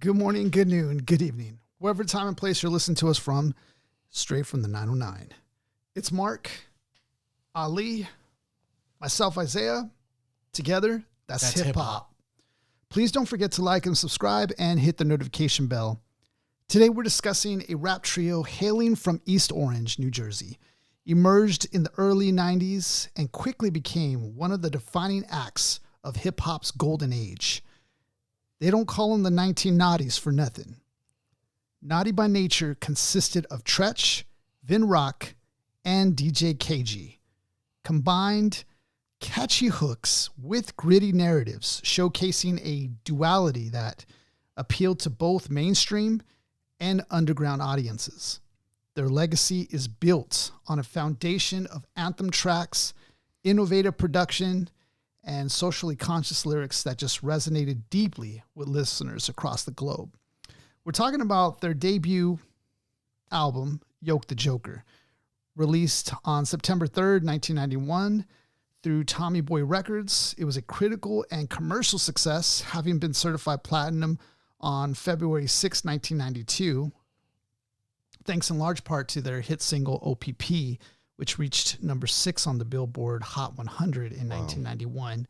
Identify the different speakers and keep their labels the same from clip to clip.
Speaker 1: Good morning, good noon, good evening. Wherever time and place you're listening to us from, straight from the 909. It's Mark, Ali, myself, Isaiah. Together, that's hip-hop. Please don't forget to like and subscribe and hit the notification bell. Today we're discussing a rap trio hailing from East Orange, New Jersey. Emerged in the early 90s and quickly became one of the defining acts of hip-hop's golden age. They don't call them the 1990s for nothing. Naughty by Nature consisted of Treach, Vin Rock, and DJ KG. Combined catchy hooks with gritty narratives showcasing a duality that appealed to both mainstream and underground audiences. Their legacy is built on a foundation of anthem tracks, innovative production, and socially conscious lyrics that just resonated deeply with listeners across the globe. We're talking about their debut album, Yoke the Joker, released on September 3rd, 1991 through Tommy Boy Records. It was a critical and commercial success, having been certified platinum on February 6, 1992, thanks in large part to their hit single O.P.P., which reached number 6 on the Billboard Hot 100 in 1991.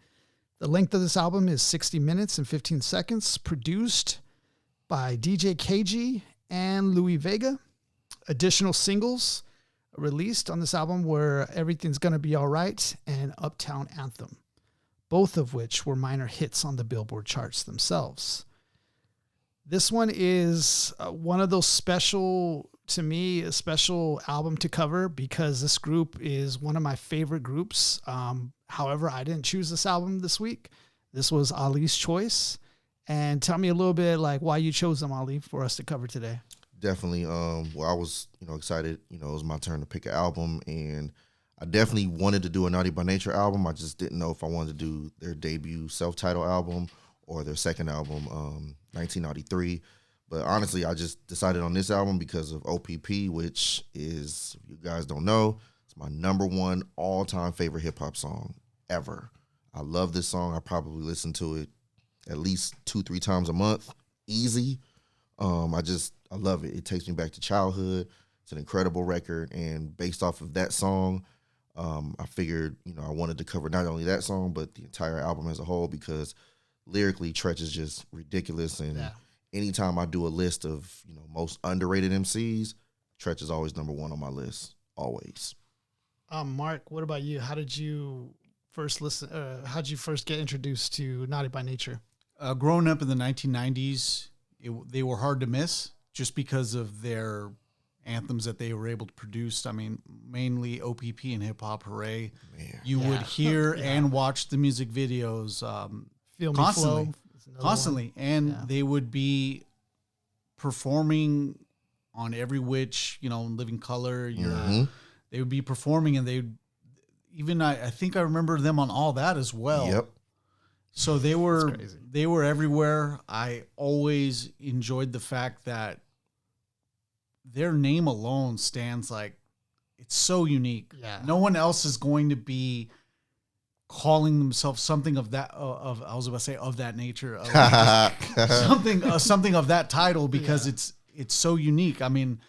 Speaker 1: The length of this album is 60 minutes and 15 seconds, produced by DJ KG and Louis Vega. Additional singles released on this album were Everything's Gonna Be Alright and Uptown Anthem, both of which were minor hits on the Billboard charts themselves. This one is one of those special, to me, a special album to cover because this group is one of my favorite groups. However, I didn't choose this album this week. This was Ali's choice. And tell me a little bit like why you chose them, Ali, for us to cover today.
Speaker 2: Definitely. Well, I was, excited. It was my turn to pick an album, and I definitely wanted to do a Naughty by Nature album. I just didn't know if I wanted to do their debut self-titled album or their second album, 1993. But honestly, I just decided on this album because of O.P.P., which is, if you guys don't know, it's my number one all-time favorite hip-hop song ever. I love this song. I probably listen to it at least 2-3 times a month. Easy. I love it. It takes me back to childhood. It's an incredible record. And based off of that song, I figured, I wanted to cover not only that song, but the entire album as a whole because lyrically, Treach is just ridiculous. And anytime I do a list of, most underrated MCs, Treach is always number one on my list. Always.
Speaker 1: Mark, what about you? How did you first how did you first get introduced to Naughty by Nature?
Speaker 3: Growing up in the 1990s, they were hard to miss just because of their anthems that they were able to produce. I mean, mainly O.P.P. and Hop Hooray. Man. You would hear and watch the music videos
Speaker 1: Feel
Speaker 3: constantly. And they would be performing on Every Witch, Living Color. They would be performing, and I think I remember them on All That as well.
Speaker 2: Yep.
Speaker 3: So they were everywhere. I always enjoyed the fact that their name alone stands like it's so unique.
Speaker 1: Yeah.
Speaker 3: No one else is going to be calling themselves something of that I was about to say of that nature, something of that title because it's so unique. I mean,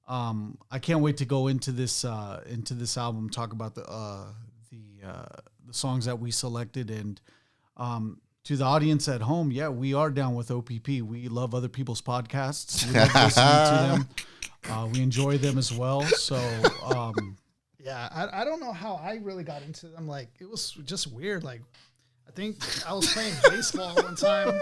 Speaker 3: I can't wait to go into this album, talk about the songs that we selected, and to the audience at home, we are down with O.P.P. We love other people's podcasts. We love listening to them. We enjoy them as well. So,
Speaker 1: I don't know how I really got into them. Like, it was just weird. Like, I think I was playing baseball one time,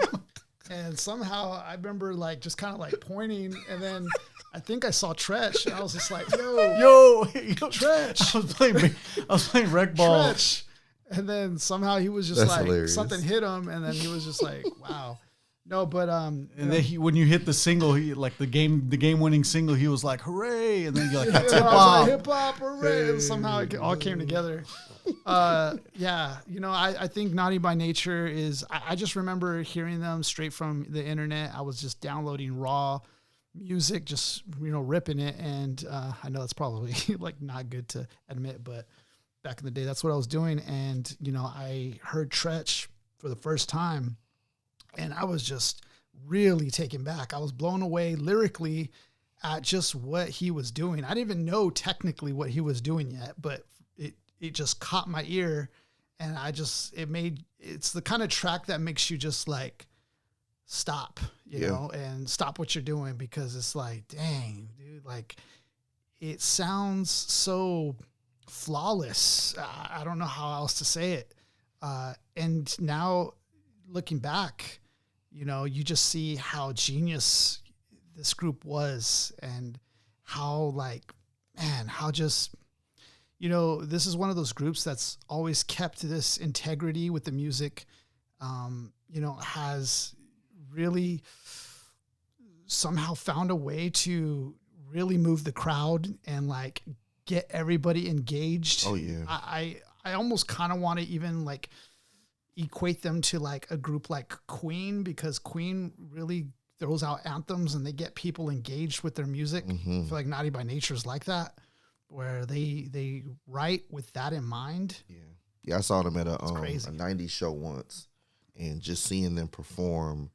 Speaker 1: and somehow I remember like just kind of like pointing, and then I think I saw Treach, and I was just like, yo, Treach.
Speaker 3: I was playing rec ball.
Speaker 1: Treach. And then somehow he was just That's like hilarious. Something hit him, and then he was just like, "Wow, no." But
Speaker 3: and then when you hit the single, he like the game winning single, he was like, "Hooray!" And then you're like, "That's hip hop,
Speaker 1: hip hop, hooray!" And somehow it all came together. I think Naughty by Nature is. I just remember hearing them straight from the internet. I was just downloading raw music, just ripping it, and I know that's probably like not good to admit, but back in the day, that's what I was doing. And, I heard Treach for the first time, and I was just really taken back. I was blown away lyrically at just what he was doing. I didn't even know technically what he was doing yet, but it just caught my ear, and it's the kind of track that makes you just like stop, you know, and stop what you're doing, because it's like, dang, dude, like it sounds so flawless. I don't know how else to say it. And now looking back, you know, you just see how genius this group was, and how like, man, how just, you know, this is one of those groups that's always kept this integrity with the music, you know, has really somehow found a way to really move the crowd and like get everybody engaged.
Speaker 2: Oh yeah.
Speaker 1: I almost kind of want to even like equate them to like a group like Queen, because Queen really throws out anthems and they get people engaged with their music. I feel like Naughty by Nature is like that, where they write with that in mind.
Speaker 2: Yeah, I saw them at a 90s show once, and just seeing them perform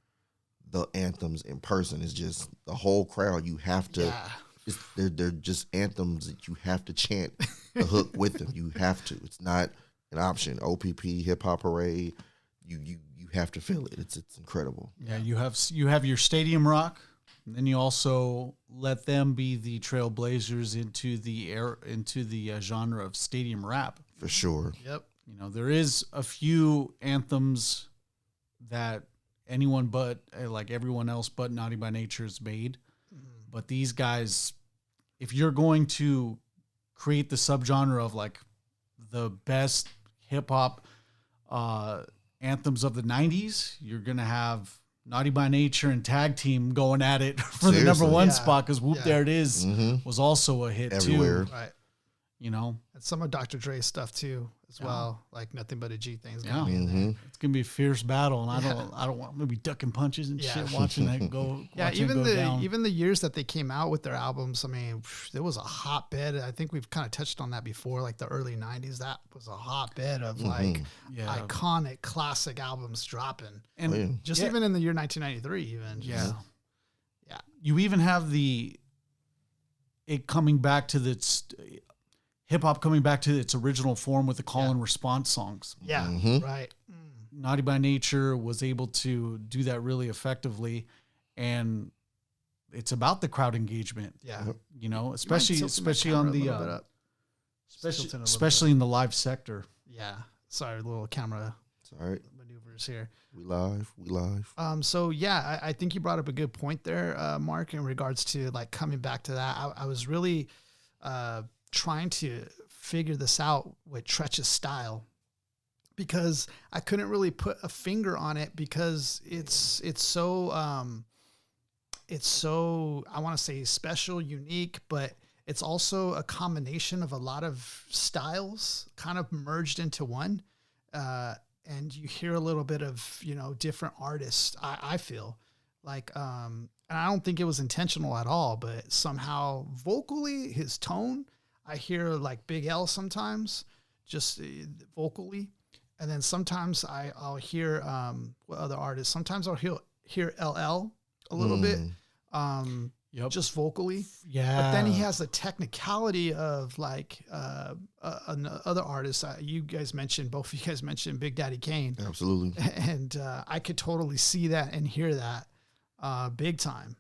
Speaker 2: the anthems in person is just the whole crowd. You have to, they're just anthems that you have to chant the hook with them. You have to. It's not an option. O.P.P, Hop Hooray, you have to feel it. It's incredible.
Speaker 3: Yeah, you have your stadium rock. And then you also let them be the trailblazers into the genre of stadium rap.
Speaker 2: For sure.
Speaker 1: Yep.
Speaker 3: You know, there is a few anthems that anyone but like everyone else but Naughty by Nature has made. But these guys, if you're going to create the subgenre of like the best hip hop anthems of the 90s, you're going to have Naughty by Nature and Tag Team going at it for the number one spot, because Whoop There It Is was also a hit
Speaker 2: everywhere.
Speaker 3: too.
Speaker 1: Right.
Speaker 3: You know?
Speaker 1: And some of Dr. Dre's stuff too, as well. Like Nothing But a G things.
Speaker 3: Yeah. It's gonna be a fierce battle, and I don't want to be ducking punches and shit watching that go.
Speaker 1: Yeah, even the years that they came out with their albums, I mean, there was a hotbed. I think we've kind of touched on that before, like the early 90s. That was a hotbed of like iconic classic albums dropping. And even in the year 1993, even.
Speaker 3: Yeah. You even have it coming back to hip hop coming back to its original form with the call and response songs.
Speaker 1: Yeah, right.
Speaker 3: Naughty by Nature was able to do that really effectively, and it's about the crowd engagement. Yeah, you know, especially on the especially in the live sector.
Speaker 1: Yeah, sorry, little camera.
Speaker 2: Sorry,
Speaker 1: maneuvers here.
Speaker 2: We live.
Speaker 1: So yeah, I think you brought up a good point there, Mark, in regards to like coming back to that. I was really trying to figure this out with Treach's style, because I couldn't really put a finger on it, because it's so I want to say special, unique, but it's also a combination of a lot of styles kind of merged into one. And you hear a little bit of, you know, different artists. I feel like, and I don't think it was intentional at all, but somehow vocally, his tone, I hear like Big L sometimes, just vocally. And then sometimes I'll hear what other artists. Sometimes I'll hear LL a little bit, just vocally. Yeah. But then he has the technicality of like other artists. Both of you guys mentioned Big Daddy Kane.
Speaker 2: Absolutely.
Speaker 1: And I could totally see that and hear that big time.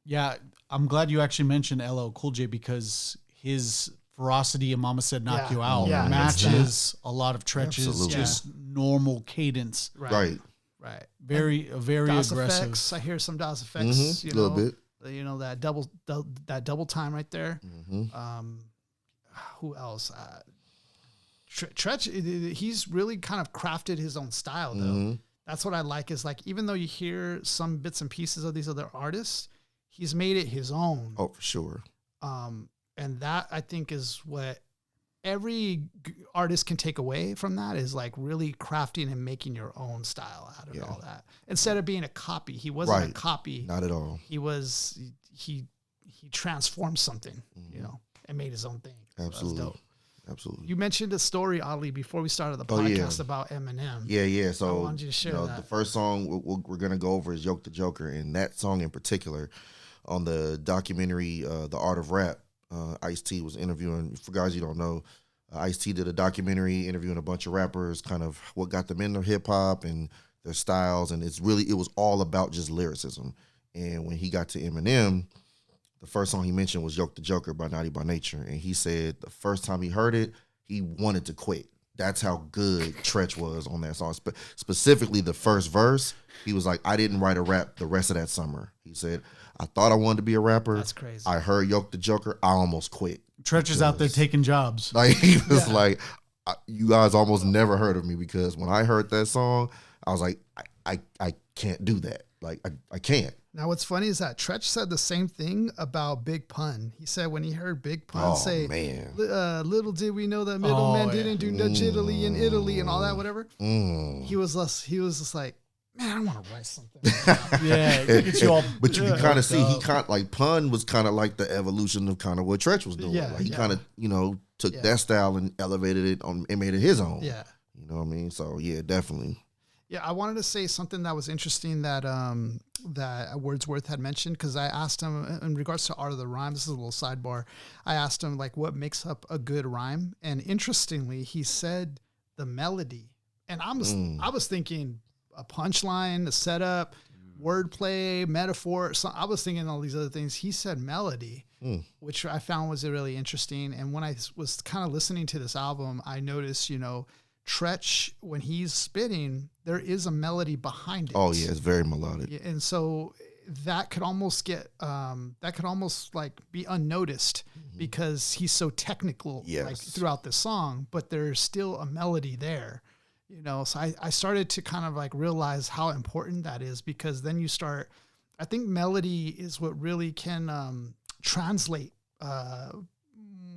Speaker 3: Yeah, I'm glad you actually mentioned LL Cool J, because his ferocity and Mama Said Knock You Out matches a lot of Treach's just normal cadence.
Speaker 1: Right.
Speaker 3: Very
Speaker 1: DOS
Speaker 3: aggressive.
Speaker 1: Effects. I hear some DOS effects.
Speaker 2: A little bit.
Speaker 1: You know, that double time right there. Who else? Treach, he's really kind of crafted his own style though. That's what I like, is like, even though you hear some bits and pieces of these other artists, he's made it his own.
Speaker 2: Oh, for sure.
Speaker 1: And that, I think, is what every artist can take away from that, is like really crafting and making your own style out of all that. Instead of being a copy. He wasn't a copy.
Speaker 2: Not at all.
Speaker 1: He transformed something, you know, and made his own thing.
Speaker 2: Absolutely.
Speaker 1: So
Speaker 2: absolutely.
Speaker 1: You mentioned a story, Ali, before we started the podcast about Eminem.
Speaker 2: Yeah. So
Speaker 1: I wanted you to share that.
Speaker 2: The first song we're gonna go over is "Yoke the Joker," and that song in particular, on the documentary "The Art of Rap," Ice-T was interviewing. For guys you don't know, Ice-T did a documentary interviewing a bunch of rappers, kind of what got them into hip hop and their styles, and it was all about just lyricism. And when he got to Eminem, the first song he mentioned was "Yoke the Joker" by Naughty by Nature. And he said the first time he heard it, he wanted to quit. That's how good Treach was on that song. Specifically, the first verse, he was like, I didn't write a rap the rest of that summer. He said, I thought I wanted to be a rapper.
Speaker 1: That's crazy.
Speaker 2: I heard "Yoke the Joker," I almost quit.
Speaker 3: Treach is out there taking jobs.
Speaker 2: Like, he was like, you guys almost never heard of me, because when I heard that song, I was like, I can't do that. Like, I can't.
Speaker 1: Now, what's funny is that Treach said the same thing about Big Pun. He said when he heard Big Pun say,
Speaker 2: man.
Speaker 1: Little did we know that middleman didn't do no jiddly in Italy and all that, whatever. He was just like, man, I want to write something.
Speaker 2: But you can kind of see, Pun was kind of like the evolution of kind of what Treach was doing. He kind of, took that style and elevated it and made it his own.
Speaker 1: Yeah.
Speaker 2: You know what I mean? So, yeah, definitely.
Speaker 1: Yeah, I wanted to say something that was interesting that that Wordsworth had mentioned, because I asked him in regards to art of the rhyme. This is a little sidebar. I asked him like what makes up a good rhyme, and interestingly, he said the melody. And I was thinking a punchline, a setup, wordplay, metaphor. So I was thinking all these other things. He said melody, which I found was really interesting. And when I was kind of listening to this album, I noticed, Treach, when he's spitting, there is a melody behind it.
Speaker 2: Oh yeah, it's very melodic.
Speaker 1: Yeah, and so that could almost like be unnoticed because he's so technical like throughout the song, but there's still a melody there. So I started to kind of like realize how important that is, because then I think melody is what really can translate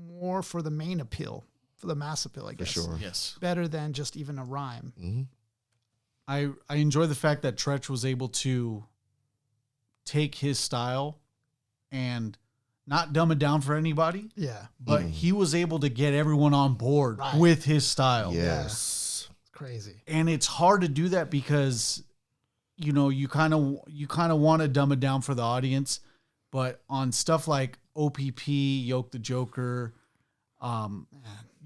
Speaker 1: more for the main appeal. For the mass appeal, I guess.
Speaker 2: For sure.
Speaker 3: Yes.
Speaker 1: Better than just even a rhyme.
Speaker 2: Mm-hmm.
Speaker 3: I enjoy the fact that Treach was able to take his style and not dumb it down for anybody.
Speaker 1: Yeah.
Speaker 3: But he was able to get everyone on board with his style.
Speaker 2: Yes.
Speaker 1: It's crazy.
Speaker 3: And it's hard to do that because, you kind of want to dumb it down for the audience. But on stuff like O.P.P, Yoke the Joker,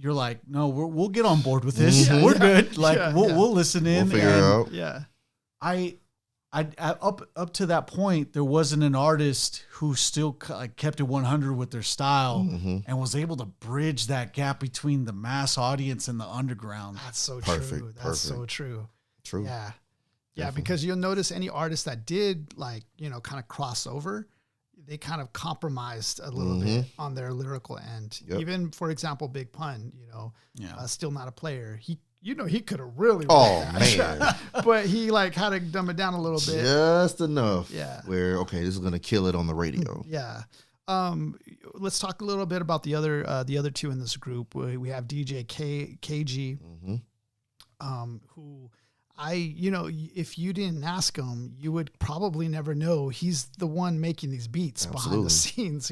Speaker 3: you're like, no, we'll get on board with this. We're good. Like we'll listen in.
Speaker 2: We'll figure it out.
Speaker 1: Yeah.
Speaker 3: I up to that point, there wasn't an artist who still kept it 100 with their style and was able to bridge that gap between the mass audience and the underground.
Speaker 1: That's so
Speaker 2: Perfect.
Speaker 1: true. That's so true.
Speaker 2: True.
Speaker 1: Yeah. Yeah.
Speaker 2: Definitely.
Speaker 1: Because you'll notice any artist that did kind of cross over, they kind of compromised a little bit on their lyrical end.
Speaker 2: Yep.
Speaker 1: Even, for example, Big Pun, still not a player. He could have really.
Speaker 2: Man.
Speaker 1: But he had to dumb it down a little bit.
Speaker 2: Just enough.
Speaker 1: Yeah.
Speaker 2: Where, okay, this is going to kill it on the radio.
Speaker 1: Yeah. Let's talk a little bit about the other two in this group. We have DJ KG, who if you didn't ask him, you would probably never know he's the one making these beats behind the scenes,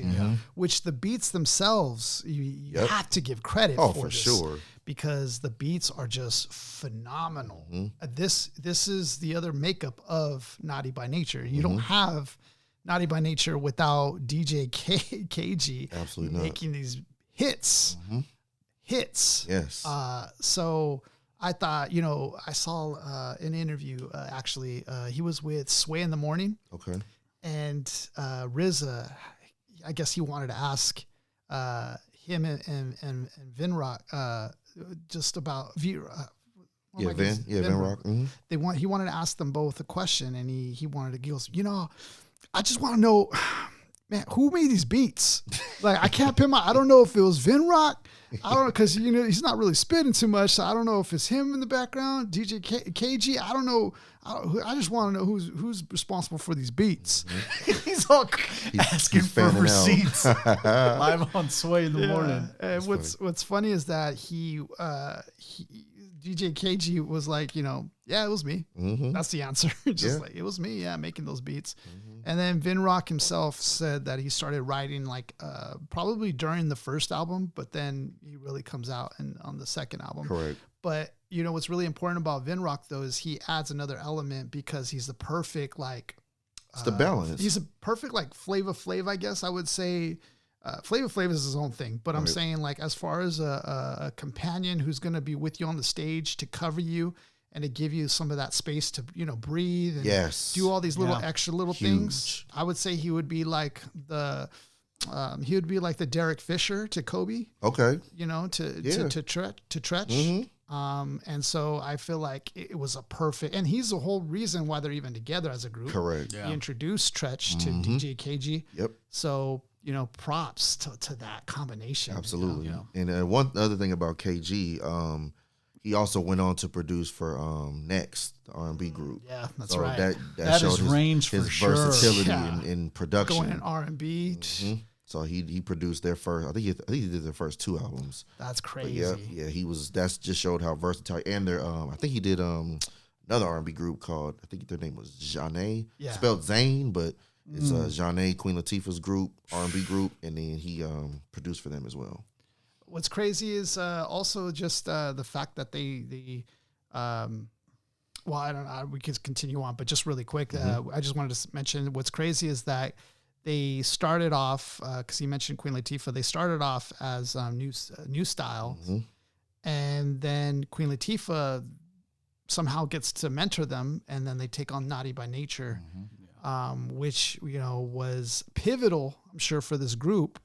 Speaker 1: which the beats themselves, you have to give credit for this,
Speaker 2: sure.
Speaker 1: because the beats are just phenomenal. This is the other makeup of Naughty by Nature. You don't have Naughty by Nature without DJ KG
Speaker 2: Absolutely
Speaker 1: making these hits.
Speaker 2: Yes.
Speaker 1: So I thought, I saw an interview, actually. He was with Sway in the Morning.
Speaker 2: Okay.
Speaker 1: And RZA, I guess he wanted to ask him and Vin Rock just about Vin Rock. He wanted to ask them both a question, and he goes, I just want to know, man, who made these beats? Like, I can't pin I don't know if it was Vin Rock. I don't know, because he's not really spitting too much, so I don't know if it's him in the background, DJ KG. I don't know. I just want to know who's responsible for these beats. He's
Speaker 3: asking for receipts live on Sway in the morning.
Speaker 1: And what's funny is that he DJ KG was like, it was me. That's the answer. Just like, it was me, making those beats. And then Vin Rock himself said that he started writing like probably during the first album, but then he really comes out on the second album.
Speaker 2: Correct.
Speaker 1: But you know what's really important about Vin Rock though is he adds another element because he's the perfect like.
Speaker 2: It's the balance.
Speaker 1: He's a perfect like Flava Flav, I guess I would say. Flava Flav is his own thing, but I'm saying like as far as a companion who's going to be with you on the stage to cover you and to give you some of that space to, you know, breathe and do all these little extra little things. I would say he would be like the Derek Fisher to Kobe.
Speaker 2: Okay.
Speaker 1: You know, to Treach. And so I feel like it was a perfect, and he's the whole reason why they're even together as a group.
Speaker 2: Correct.
Speaker 1: He introduced Treach to DJ KG.
Speaker 2: Yep.
Speaker 1: So, you know, props to that combination.
Speaker 2: Absolutely.
Speaker 1: You know?
Speaker 2: And one other thing about KG, he also went on to produce for Next, the R&B group.
Speaker 1: Yeah, that's
Speaker 2: so
Speaker 1: right.
Speaker 3: That
Speaker 2: showed
Speaker 3: is range
Speaker 2: his
Speaker 3: for sure.
Speaker 2: versatility in production.
Speaker 1: Going in R&B.
Speaker 2: So he produced their first. I think he did their first 2 albums.
Speaker 1: That's crazy.
Speaker 2: But yeah. He was. That's just showed how versatile. And their I think he did another R&B group called, I think their name was Janae.
Speaker 1: Yeah.
Speaker 2: Spelled Zane, but it's Janae, Queen Latifah's group, R&B group, and then he produced for them as well.
Speaker 1: What's crazy is also just the fact that they well, I don't know, we could continue on, but just really quick, I just wanted to mention what's crazy is that they started off, because you mentioned Queen Latifah, they started off as new style, and then Queen Latifah somehow gets to mentor them, and then they take on Naughty by Nature, which, you know, was pivotal, I'm sure, for this group.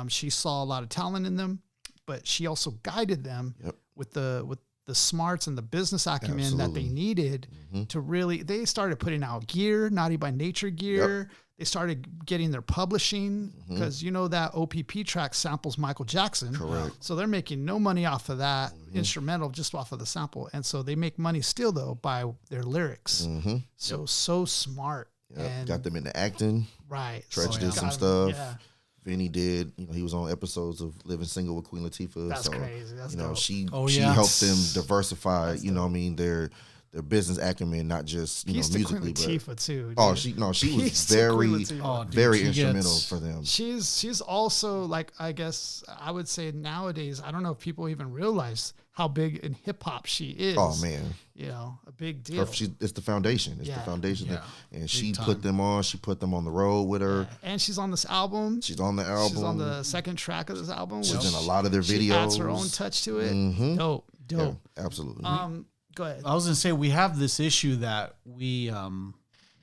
Speaker 1: She saw a lot of talent in them, but she also guided them with the smarts and the business acumen that they needed to really. They started putting out gear, Naughty by Nature gear. They started getting their publishing because you know that O.P.P track samples Michael Jackson.
Speaker 2: Correct.
Speaker 1: So they're making no money off of that instrumental, just off of the sample, and so they make money still though by their lyrics. So smart. And
Speaker 2: got them into acting.
Speaker 1: Right.
Speaker 2: Treach did some stuff. Vinny did. You know, he was on episodes of Living Single with Queen Latifah.
Speaker 1: That's crazy. That's
Speaker 2: you know,
Speaker 1: dope.
Speaker 2: she helped them diversify. That's dope. Know what I mean, their business acumen, not just musically,
Speaker 1: Queen Latifah too. Dude.
Speaker 2: Oh, she was very instrumental for them.
Speaker 1: She's also like, I guess I would say nowadays, I don't know if people even realize how big in hip hop she is.
Speaker 2: Oh man,
Speaker 1: you know, a big deal.
Speaker 2: It's the foundation. It's the foundation, and she put them on. She put them on the road with her.
Speaker 1: And she's on this album.
Speaker 2: She's on the album.
Speaker 1: She's on the second track of this album.
Speaker 2: She's in a lot of their videos. She
Speaker 1: adds her own touch to it. Dope.
Speaker 2: Yeah, absolutely.
Speaker 1: Go ahead.
Speaker 3: I was gonna say we have this issue that we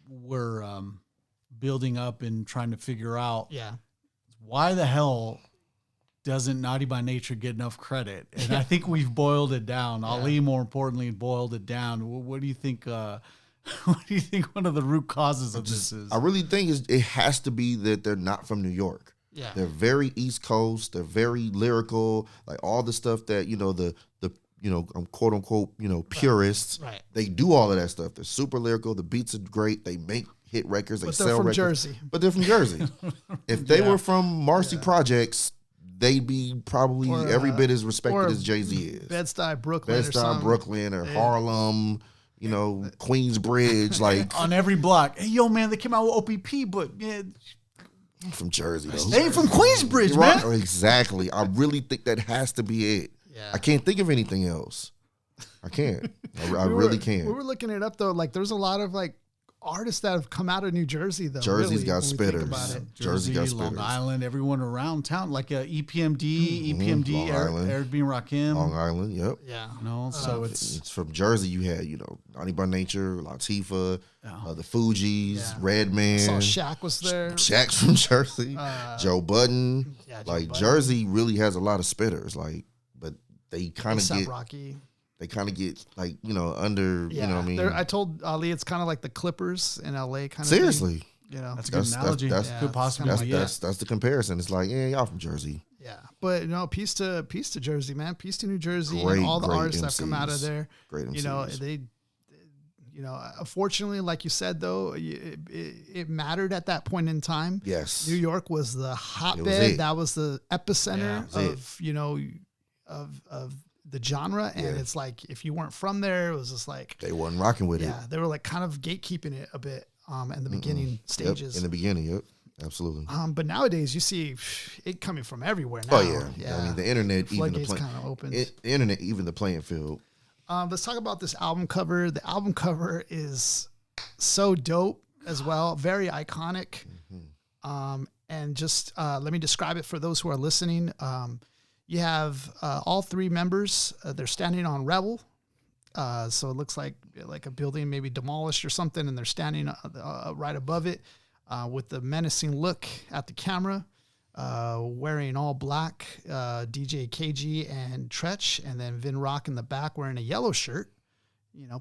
Speaker 3: were building up and trying to figure out.
Speaker 1: Yeah.
Speaker 3: Why the hell doesn't Naughty by Nature get enough credit? And I think we've boiled it down. Ali, more importantly, boiled it down. What do you think? What do you think one of the root causes of this is?
Speaker 2: I really think it has to be that they're not from New York.
Speaker 1: Yeah.
Speaker 2: They're very East Coast. They're very lyrical. Like all the stuff that the quote unquote purists.
Speaker 1: Right.
Speaker 2: They do all of that stuff. They're super lyrical. The beats are great. They make hit records. They sell records.
Speaker 1: Jersey.
Speaker 2: But they're from Jersey. If they were from Marcy Projects, they'd be probably every bit as respected as Jay-Z is.
Speaker 1: Bed-Stuy, Brooklyn,
Speaker 2: Brooklyn, or Harlem. Queensbridge, like
Speaker 3: on every block. Hey, yo, man, they came out with O.P.P, but
Speaker 2: from Jersey.
Speaker 3: They ain't from Queensbridge, man.
Speaker 2: Right. Exactly. I really think that has to be it.
Speaker 1: Yeah.
Speaker 2: I can't think of anything else. I can't. I really can't.
Speaker 1: We were looking it up though. Like, there's a lot of like artists that have come out of New Jersey though.
Speaker 2: Jersey's got
Speaker 1: spitters.
Speaker 3: Jersey got spitters. Long Island, everyone around town, like EPMD, Eric Vin Rock,
Speaker 2: Long Island, yep.
Speaker 1: Yeah.
Speaker 3: So it's
Speaker 2: from Jersey. You had Naughty by Nature, Latifah, the Fugees, Redman.
Speaker 1: I saw Shaq was there.
Speaker 2: Shaq's from Jersey. Joe Budden.
Speaker 1: Yeah,
Speaker 2: Jersey really has a lot of spitters. Like, but they kind of get
Speaker 1: Rocky.
Speaker 2: They kind of get like under.
Speaker 1: Yeah.
Speaker 2: You know what I mean?
Speaker 1: I told Ali it's kind of like the Clippers in LA. Kind of
Speaker 2: seriously.
Speaker 1: Thing.
Speaker 3: That's a good analogy.
Speaker 2: That's the comparison. It's like, y'all from Jersey.
Speaker 1: Yeah, but peace to Jersey, man. Peace to New Jersey and all the artists that come out of there.
Speaker 2: Great MCs.
Speaker 1: They. Unfortunately, like you said, though, it mattered at that point in time.
Speaker 2: Yes,
Speaker 1: New York was the hotbed. That was the epicenter of the genre, and it's like if you weren't from there, it was just like
Speaker 2: they wasn't rocking with it.
Speaker 1: Yeah, they were like kind of gatekeeping it a bit. and the beginning stages.
Speaker 2: Yep, in the beginning, yep. Absolutely.
Speaker 1: But nowadays you see it coming from everywhere now.
Speaker 2: Oh yeah. I mean the internet, even the
Speaker 1: kind of opens.
Speaker 2: The internet, even the playing field.
Speaker 1: Let's talk about this album cover. The album cover is so dope as well, very iconic. And just let me describe it for those who are listening. You have all three members. They're standing on Rebel. So it looks like a building maybe demolished or something, and they're standing right above it. With the menacing look at the camera, wearing all black, DJ KG and Treach, and then Vin Rock in the back wearing a yellow shirt,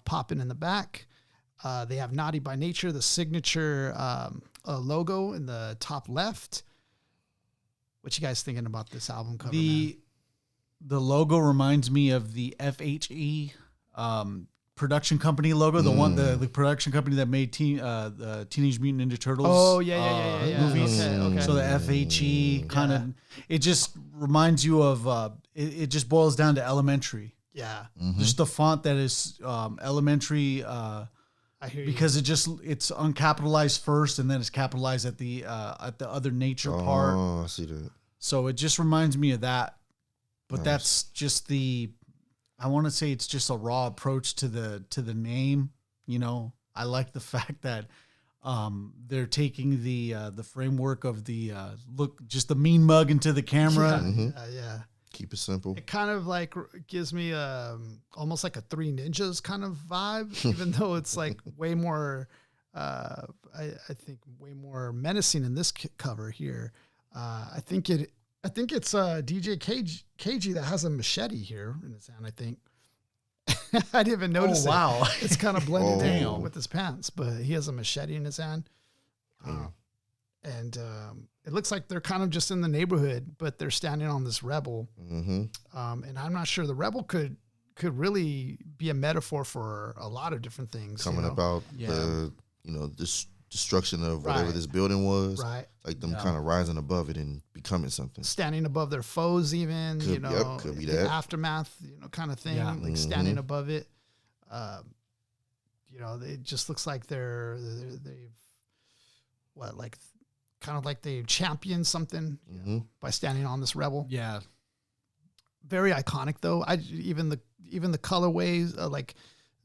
Speaker 1: popping in the back. They have Naughty by Nature, the signature logo in the top left. What you guys thinking about this album cover?
Speaker 3: The logo reminds me of the FHE production company logo, the production company that made the Teenage Mutant Ninja Turtles.
Speaker 1: Oh yeah.
Speaker 3: Movies.
Speaker 1: Okay.
Speaker 3: So the FHE kind of, it just reminds you of. It just boils down to Elementary.
Speaker 1: Yeah.
Speaker 3: Just the font that is Elementary.
Speaker 1: I hear you.
Speaker 3: Because it's uncapitalized first, and then it's capitalized at the other nature part.
Speaker 2: Oh, I see that.
Speaker 3: So it just reminds me of that. But
Speaker 2: Nice.
Speaker 3: that's just I want to say it's just a raw approach to the name. I like the fact that they're taking the framework of the look, just the mean mug into the camera.
Speaker 1: Yeah.
Speaker 2: Keep it simple.
Speaker 1: It kind of like gives me almost like a Three Ninjas kind of vibe, even though it's like way more, I think way more menacing in this cover here. I think it's DJ KG that has a machete here in his hand, I think. I didn't even notice it.
Speaker 3: Wow.
Speaker 1: It's kind of blended in with his pants, but he has a machete in his hand. And it looks like they're kind of just in the neighborhood, but they're standing on this Rebel. And I'm not sure the Rebel could really be a metaphor for a lot of different things.
Speaker 2: Coming about the destruction of whatever this building was.
Speaker 1: Right.
Speaker 2: Like them kind of rising above it and becoming something.
Speaker 1: Standing above their foes even,
Speaker 2: could be
Speaker 1: the
Speaker 2: that.
Speaker 1: aftermath, kind of thing, like standing above it. It just looks like they've kind of like they championed something by standing on this Rebel.
Speaker 3: Yeah.
Speaker 1: Very iconic though. Even the colorways, like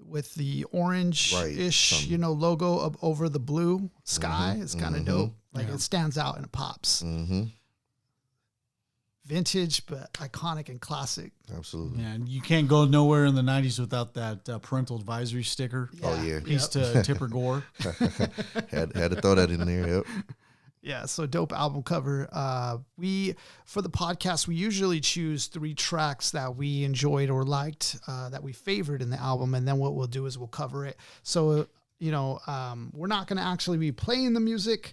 Speaker 1: with the orange-ish, logo over the blue sky is kind of dope. Like it stands out and it pops. Vintage, but iconic and classic.
Speaker 2: Absolutely.
Speaker 3: Yeah, and you can't go nowhere in the 90s without that parental advisory sticker.
Speaker 2: Oh yeah.
Speaker 3: Peace to Tipper Gore.
Speaker 2: had to throw that in there. Yep.
Speaker 1: Yeah, so dope album cover. For the podcast, we usually choose 3 tracks that we enjoyed or liked, that we favored in the album, and then what we'll do is we'll cover it. So, we're not going to actually be playing the music.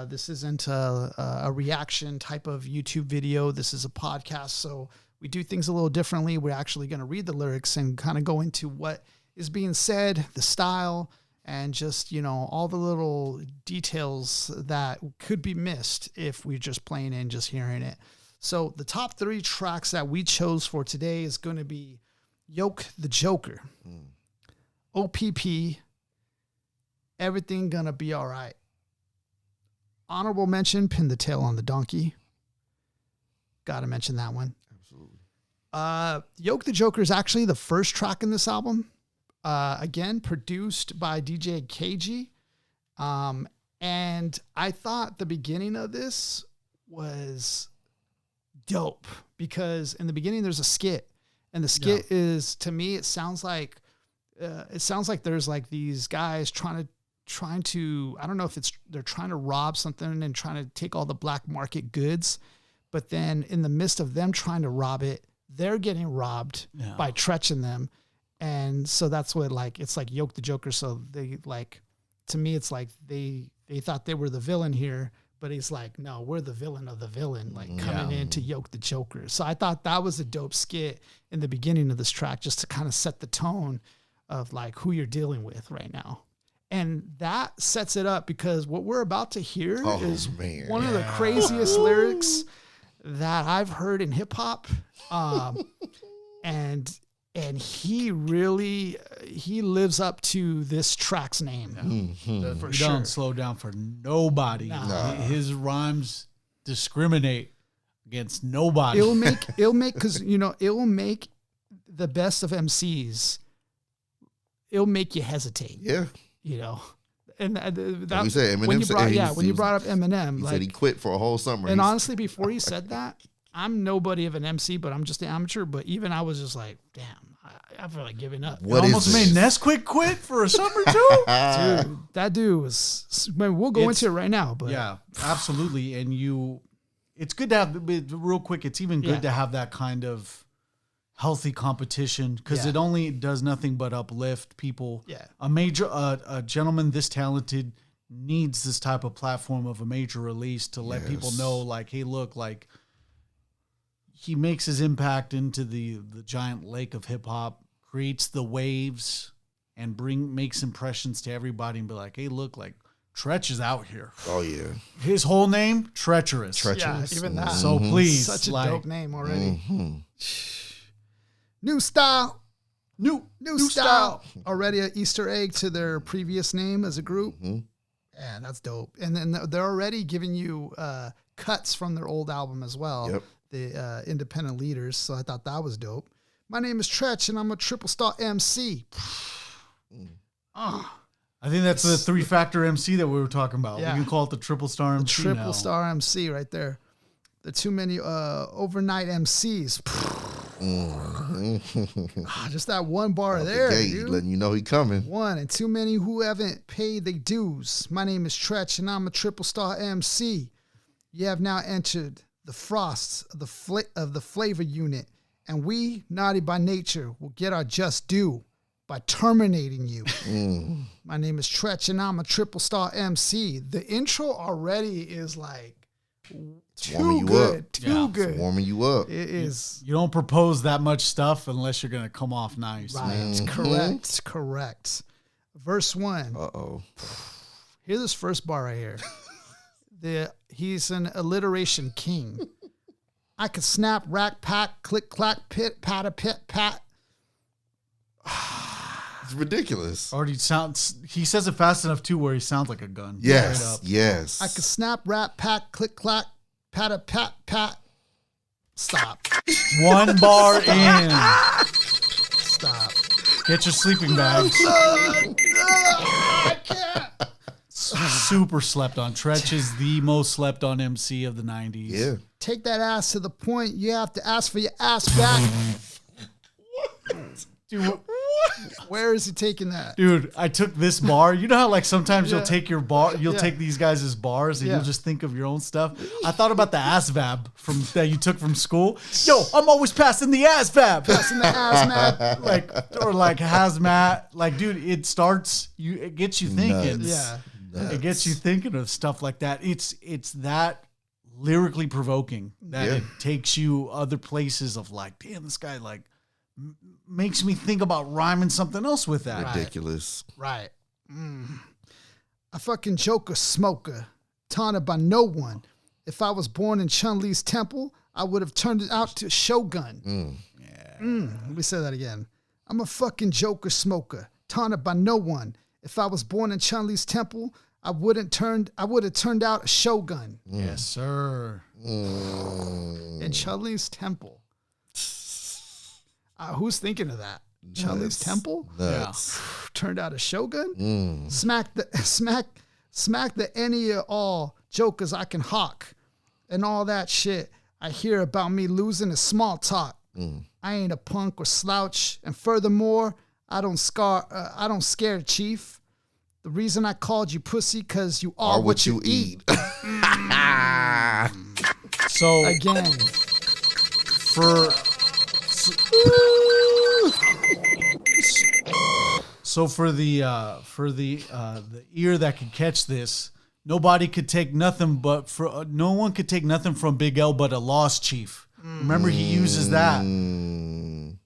Speaker 1: This isn't a reaction type of YouTube video. This is a podcast, so we do things a little differently. We're actually going to read the lyrics and kind of go into what is being said, the style, and just, all the little details that could be missed if we're just playing and just hearing it. So the top 3 tracks that we chose for today is going to be Yoke the Joker, O.P.P, Everything Gonna Be All Right. Honorable mention, Pin the Tail on the Donkey. Got to mention that one.
Speaker 2: Absolutely.
Speaker 1: Yoke the Joker is actually the first track in this album. Again, produced by DJ KG. And I thought the beginning of this was dope because in the beginning there's a skit, and the skit is, to me, it sounds like there's like these guys trying to, I don't know if they're trying to rob something and trying to take all the black market goods, but then in the midst of them trying to rob it, they're getting robbed by Treach and them. And so that's what, like, it's like Yoke the Joker. So they, like, to me, it's like they thought they were the villain here, but he's like, no, we're the villain of the villain, like coming in to Yoke the Joker. So I thought that was a dope skit in the beginning of this track, just to kind of set the tone of like who you're dealing with right now. And that sets it up because what we're about to hear is one of the craziest lyrics that I've heard in hip hop. And And he lives up to this track's name. For
Speaker 3: He
Speaker 1: sure.
Speaker 3: don't slow down for nobody.
Speaker 1: Nah.
Speaker 3: His rhymes discriminate against nobody.
Speaker 1: It'll make because it'll make the best of MCs. It'll make you hesitate.
Speaker 2: Yeah.
Speaker 1: And that
Speaker 2: Like we said, Eminem
Speaker 1: when you brought
Speaker 2: said
Speaker 1: when you brought up Eminem,
Speaker 2: he
Speaker 1: like,
Speaker 2: said he quit for a whole summer.
Speaker 1: and honestly, before he said that, I'm nobody of an MC, but I'm just an amateur. But even I was just like, damn, I feel like giving up.
Speaker 2: What
Speaker 3: almost
Speaker 2: is
Speaker 3: made
Speaker 2: this?
Speaker 3: Nesquik quit for a summer too.
Speaker 1: Dude, that dude was. We'll go into it right now, but
Speaker 3: Yeah, absolutely. And it's good to have, real quick, it's even good to have that kind of healthy competition because it only does nothing but uplift people.
Speaker 1: Yeah.
Speaker 3: A gentleman this talented needs this type of platform of a major release to let people know, like, hey, look, like, he makes his impact into the giant lake of hip hop, creates the waves, and makes impressions to everybody, and be like, hey, look, like, Treach is out here.
Speaker 2: Oh yeah.
Speaker 3: His whole name, Treacherous.
Speaker 1: yeah, even that.
Speaker 3: So please,
Speaker 1: Such a
Speaker 3: like,
Speaker 1: dope name already.
Speaker 2: Mm-hmm.
Speaker 1: New style.
Speaker 3: New
Speaker 1: style. Already an Easter egg to their previous name as a group.
Speaker 2: Mm-hmm.
Speaker 1: Yeah, that's dope. And then they're already giving you cuts from their old album as well.
Speaker 2: Yep.
Speaker 1: The independent leaders. So I thought that was dope. My name is Treach, and I'm a triple star MC.
Speaker 3: I think that's the 3-factor MC that we were talking about.
Speaker 1: Yeah.
Speaker 3: We can call it the triple star MC.
Speaker 1: Triple
Speaker 3: now.
Speaker 1: star MC right there. The too many overnight MCs. Just that one bar
Speaker 2: Out
Speaker 1: there,
Speaker 2: the gate,
Speaker 1: dude.
Speaker 2: letting you know he coming.
Speaker 1: One, and too many who haven't paid their dues. My name is Treach, and I'm a triple star MC. You have now entered the frosts of the flavor unit, and we, naughty by nature, will get our just due by terminating you. My name is Treach, and I'm a triple star MC. The intro already is like
Speaker 2: warming
Speaker 1: too
Speaker 2: you
Speaker 1: good,
Speaker 2: up.
Speaker 1: too good.
Speaker 2: It's warming you up.
Speaker 1: It is.
Speaker 3: You don't propose that much stuff unless you're going to come off nice.
Speaker 1: Right. Correct. Verse 1.
Speaker 2: Uh-oh.
Speaker 1: Here's this first bar right here. He's an alliteration king. I could snap, rack, pack, click, clack, pit, pat, a pit, pat.
Speaker 2: It's ridiculous.
Speaker 3: Already sounds. He says it fast enough too, where he sounds like a gun. Straight
Speaker 2: Yes.
Speaker 3: up.
Speaker 2: Yes.
Speaker 1: I could snap, rap, pack, click, clack, pat, a pat, pat. Stop.
Speaker 3: One bar in.
Speaker 1: Stop.
Speaker 3: Get your sleeping bags.
Speaker 1: I can't.
Speaker 3: Super slept on. Treach is the most slept on MC of the 90s.
Speaker 2: Yeah.
Speaker 1: Take that ass to the point you have to ask for your ass back.
Speaker 3: Dude,
Speaker 1: Where is he taking that?
Speaker 3: Dude, I took this bar. You know how like sometimes
Speaker 1: Yeah.
Speaker 3: you'll take your bar, you'll
Speaker 1: Yeah.
Speaker 3: take these guys as bars, and
Speaker 1: Yeah.
Speaker 3: you'll just think of your own stuff. I thought about the ASVAB that you took from school. Yo, I'm always passing the ASVAB.
Speaker 1: Passing the ass, man.
Speaker 3: like hazmat. Like, dude, it gets you thinking.
Speaker 1: Yeah.
Speaker 3: It gets you thinking of stuff like that. It's that lyrically provoking that
Speaker 2: Yeah.
Speaker 3: it takes you other places of like, damn, this guy like makes me think about rhyming something else with that.
Speaker 2: Ridiculous.
Speaker 1: Right. A fucking joker smoker, taunted by no one. If I was born in Chun-Li's temple, I would have turned it out to Shogun. Let me say that again. I'm a fucking joker smoker, taunted by no one. If I was born in Chun-Li's temple, I would have turned out a Shogun.
Speaker 3: Yes, sir.
Speaker 1: In Chun-Li's temple. Who's thinking of that? Chun-Li's temple?
Speaker 2: Nuts.
Speaker 1: Turned out a Shogun? Smack the any of all jokers I can hawk. And all that shit I hear about me losing is small talk. I ain't a punk or slouch. And furthermore, I don't scare chief. The reason I called you pussy, cause you are what you eat.
Speaker 3: So
Speaker 1: Again.
Speaker 3: for the ear that could catch this, nobody could take nothing no one could take nothing from Big L but a lost chief. Remember, he uses that.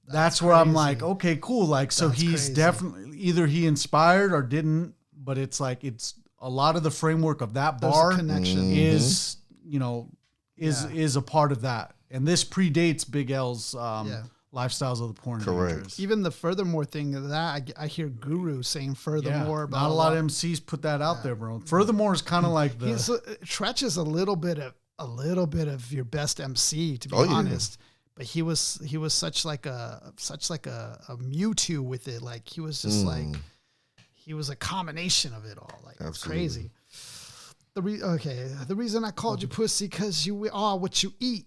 Speaker 3: That's where I'm like, okay, cool. Like, so
Speaker 1: That's
Speaker 3: he's
Speaker 1: crazy.
Speaker 3: definitely either he inspired or didn't, but it's like it's a lot of the framework of that
Speaker 1: There's a
Speaker 3: bar
Speaker 1: connection.
Speaker 3: is a part of that. And this predates Big L's lifestyles of the poor and
Speaker 2: Correct.
Speaker 3: dangerous.
Speaker 1: Even the furthermore thing of that, I hear Guru saying furthermore.
Speaker 3: Yeah,
Speaker 1: Blah,
Speaker 3: not a
Speaker 1: blah,
Speaker 3: lot
Speaker 1: blah.
Speaker 3: of MCs put that out there, bro. Furthermore is kind of like the
Speaker 1: Treach is a little bit of your best MC, to be
Speaker 2: Oh, yeah.
Speaker 1: honest. But he was such like a Mewtwo with it. Like he was just like he was a combination of it all. Like it's
Speaker 2: Absolutely.
Speaker 1: crazy. The reason I called you pussy because you are what you eat.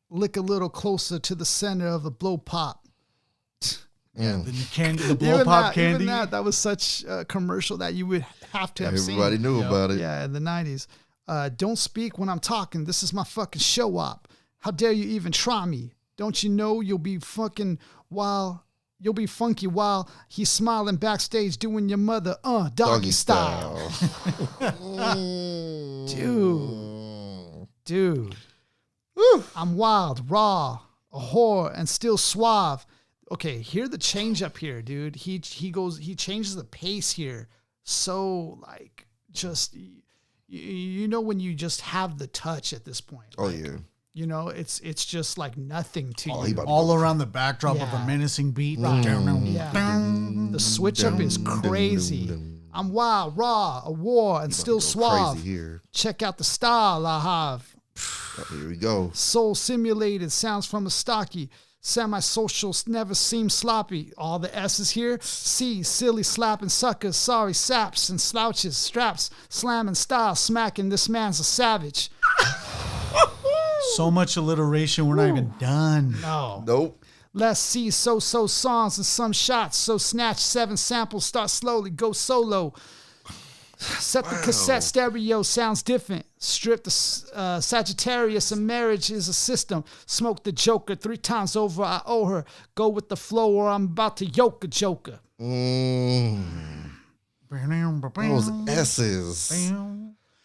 Speaker 1: Lick a little closer to the center of the blow pop.
Speaker 3: yeah, the blow pop candy.
Speaker 1: Even that was such a commercial that you would have to have
Speaker 2: Everybody
Speaker 1: seen.
Speaker 2: knew about it.
Speaker 1: Yeah, in the 90s. Don't speak when I'm talking. This is my fucking show op. How dare you even try me? Don't you know you'll be funky while he's smiling backstage doing your mother doggy style. Dude. Woo. I'm wild, raw, a whore, and still suave. Okay, hear the change up here, dude. He changes the pace here. So like just you know when you just have the touch at this point.
Speaker 2: Oh,
Speaker 1: Like,
Speaker 2: yeah.
Speaker 1: You know, it's just like nothing to
Speaker 2: he
Speaker 1: you.
Speaker 2: about to
Speaker 3: All around the backdrop of a
Speaker 1: Yeah.
Speaker 3: menacing beat.
Speaker 1: Yeah. The switch up is crazy. I'm wild, raw, a war, and still suave.
Speaker 2: Crazy here.
Speaker 1: Check out the style I have.
Speaker 2: Here we go.
Speaker 1: Soul simulated, sounds from a stocky. Semi-social, never seem sloppy. All the S's here. C, silly, slapping suckers. Sorry, saps and slouches. Straps, slamming style, smacking. This man's a savage.
Speaker 3: So much alliteration, we're not even done.
Speaker 1: No.
Speaker 2: Nope.
Speaker 1: Let's see so-so songs and some shots. So snatch 7 samples, start slowly, go solo. Set the cassette stereo, sounds different. Strip the Sagittarius and marriage is a system. Smoke the Joker 3 times over, I owe her. Go with the flow or I'm about to yoke a joker.
Speaker 2: Those S's.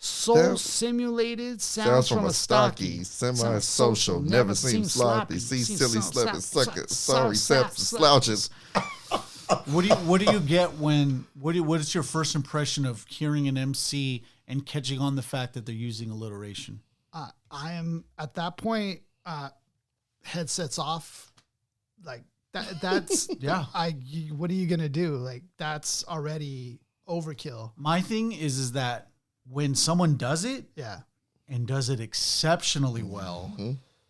Speaker 1: Soul simulated, sounds from a stocky.
Speaker 2: Semi-social, never seem sloppy. See silly, slapping suckers. Sorry, saps and slouches.
Speaker 3: What do you get when what is your first impression of hearing an MC and catching on the fact that they're using alliteration?
Speaker 1: I am at that point, headsets off. Like that's
Speaker 3: Yeah.
Speaker 1: what are you gonna do? Like that's already overkill.
Speaker 3: My thing is that when someone does it
Speaker 1: Yeah.
Speaker 3: and does it exceptionally well,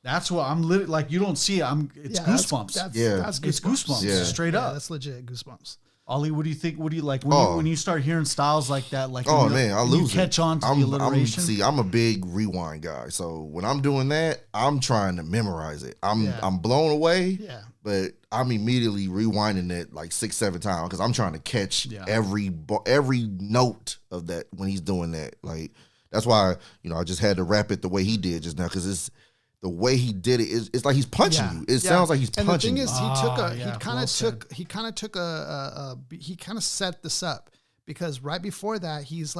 Speaker 3: that's what I'm like. You don't see it. It's goosebumps.
Speaker 1: That's
Speaker 3: It's goosebumps.
Speaker 2: Yeah.
Speaker 3: Straight up.
Speaker 1: That's legit goosebumps.
Speaker 3: Ollie, what do you think? What do you like when you start hearing styles like that? Like
Speaker 2: Oh
Speaker 3: when
Speaker 2: man, I
Speaker 3: when
Speaker 2: lose
Speaker 3: you catch
Speaker 2: it.
Speaker 3: on to the alliteration.
Speaker 2: I'm a big rewind guy. So when I'm doing that, I'm trying to memorize it. I'm blown away.
Speaker 1: Yeah.
Speaker 2: But I'm immediately rewinding it like 6-7 times because I'm trying to catch
Speaker 3: Yeah.
Speaker 2: every note of that when he's doing that. Like that's why I just had to rap it the way he did just now because it's the way he did it. It's like he's punching you. It sounds like he's
Speaker 1: and
Speaker 2: punching
Speaker 1: the
Speaker 2: you.
Speaker 1: thing is, he kind of set this up because right before that, he's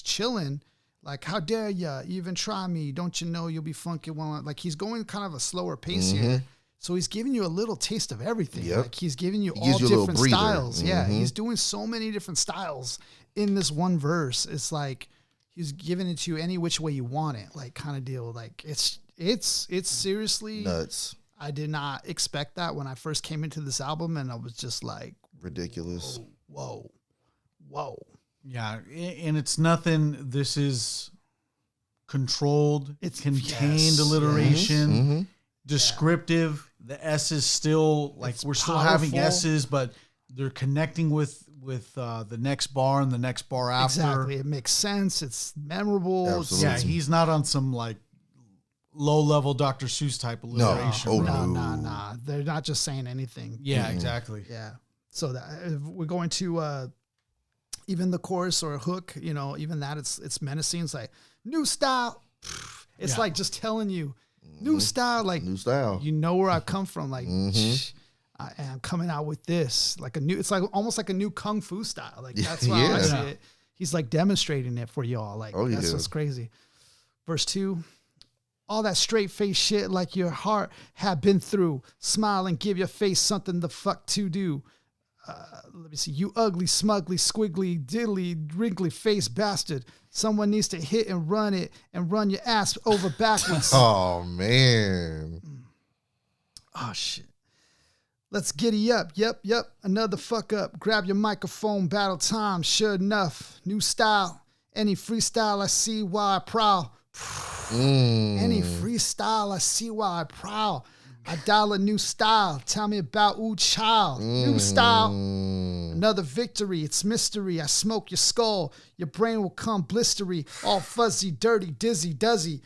Speaker 1: chilling. Like, how dare ya even try me? Don't you know you'll be funky? Like he's going kind of a slower pace here. So he's giving you a little taste of everything.
Speaker 2: Yep.
Speaker 1: Like he's giving you
Speaker 2: He gives
Speaker 1: all
Speaker 2: you a little
Speaker 1: different
Speaker 2: breather.
Speaker 1: styles. Yeah, he's doing so many different styles in this one verse. It's like he's giving it to you any which way you want it, like kind of deal. Like it's seriously
Speaker 2: Nuts.
Speaker 1: I did not expect that when I first came into this album, and I was just like,
Speaker 2: Ridiculous.
Speaker 1: whoa.
Speaker 3: Yeah, and it's nothing. This is controlled,
Speaker 1: It's-
Speaker 3: contained
Speaker 1: yes,
Speaker 3: alliteration, descriptive. The S is still like
Speaker 1: It's
Speaker 3: we're still having
Speaker 1: powerful.
Speaker 3: S's, but they're connecting with the next bar and the next bar after.
Speaker 1: Exactly. It makes sense. It's memorable.
Speaker 2: Absolutely.
Speaker 3: Yeah, he's not on some like low level Dr. Seuss type alliteration.
Speaker 2: Oh,
Speaker 3: right?
Speaker 2: no.
Speaker 1: Nah. They're not just saying anything.
Speaker 3: Yeah, exactly.
Speaker 1: Yeah. So that if we're going to even the chorus or a hook, even that it's menacing. It's like new style. It's
Speaker 3: Yeah.
Speaker 1: like just telling you new style. Like
Speaker 2: New style.
Speaker 1: you know where I've come from. Like I am coming out with this like it's like almost like a new kung fu style. Like that's why I see
Speaker 3: Yeah.
Speaker 1: it. He's like demonstrating it for y'all. Like that's what's crazy. Verse 2. All that straight face shit like your heart had been through. Smile and give your face something the fuck to do. Let me see. You ugly, smugly, squiggly, diddly, wrinkly face bastard. Someone needs to hit and run it and run your ass over backwards.
Speaker 2: Oh man.
Speaker 1: Oh, shit. Let's giddy up. Yep. Another fuck up. Grab your microphone. Battle time. Sure enough. New style. Any freestyle I see while I prowl. Any freestyle I see while I prowl. I dial a new style. Tell me about ooh child. New style. Another victory. It's mystery. I smoke your skull. Your brain will come blistery. All fuzzy, dirty, dizzy, duzzy.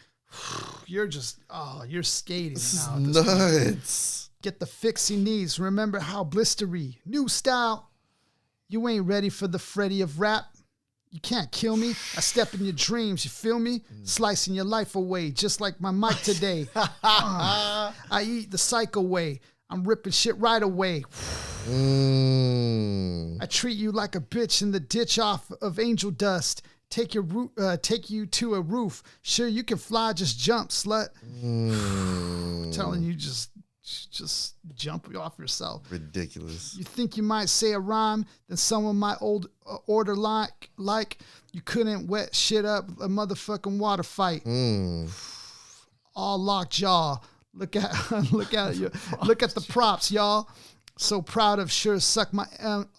Speaker 1: You're just, you're skating
Speaker 2: This
Speaker 1: now.
Speaker 2: is nuts.
Speaker 1: Get the fix he needs. Remember how blistery. New style. You ain't ready for the Freddy of rap. You can't kill me. I step in your dreams. You feel me? Slicing your life away, just like my mic today. I eat the psycho way. I'm ripping shit right away. I treat you like a bitch in the ditch off of angel dust. Take you to a roof. Sure, you can fly. Just jump, slut. I'm telling you, just jump off yourself.
Speaker 2: Ridiculous.
Speaker 1: You think you might say a rhyme, then someone might order like you couldn't wet shit up a motherfucking water fight. All locked jaw. Look at you. Look at the props, y'all. So proud of sure suck my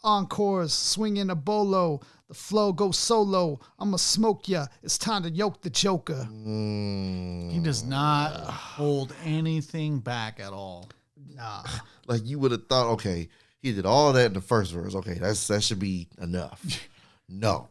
Speaker 1: encores, swinging a bolo. The flow goes solo. I'ma smoke ya. It's time to yoke the Joker.
Speaker 3: He does not hold anything back at all.
Speaker 1: Nah.
Speaker 2: Like you would have thought, okay, he did all that in the first verse. Okay, that should be enough. No.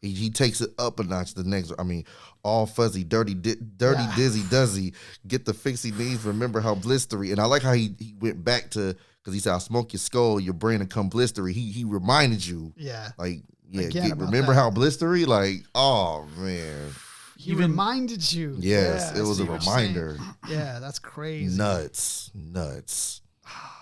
Speaker 2: He takes it up a notch the next. I mean, all fuzzy, dirty, dizzy, duzzy. Get the fix he needs. Remember how blistery. And I like how he went back to, because he said, I'll smoke your skull, your brain will come blistery. He reminded you.
Speaker 1: Yeah.
Speaker 2: Like,
Speaker 1: that.
Speaker 2: remember how blistery? Like, oh, man.
Speaker 1: He reminded you.
Speaker 2: Yes,
Speaker 1: Yeah,
Speaker 2: it was a reminder.
Speaker 1: Yeah, that's crazy.
Speaker 2: Nuts.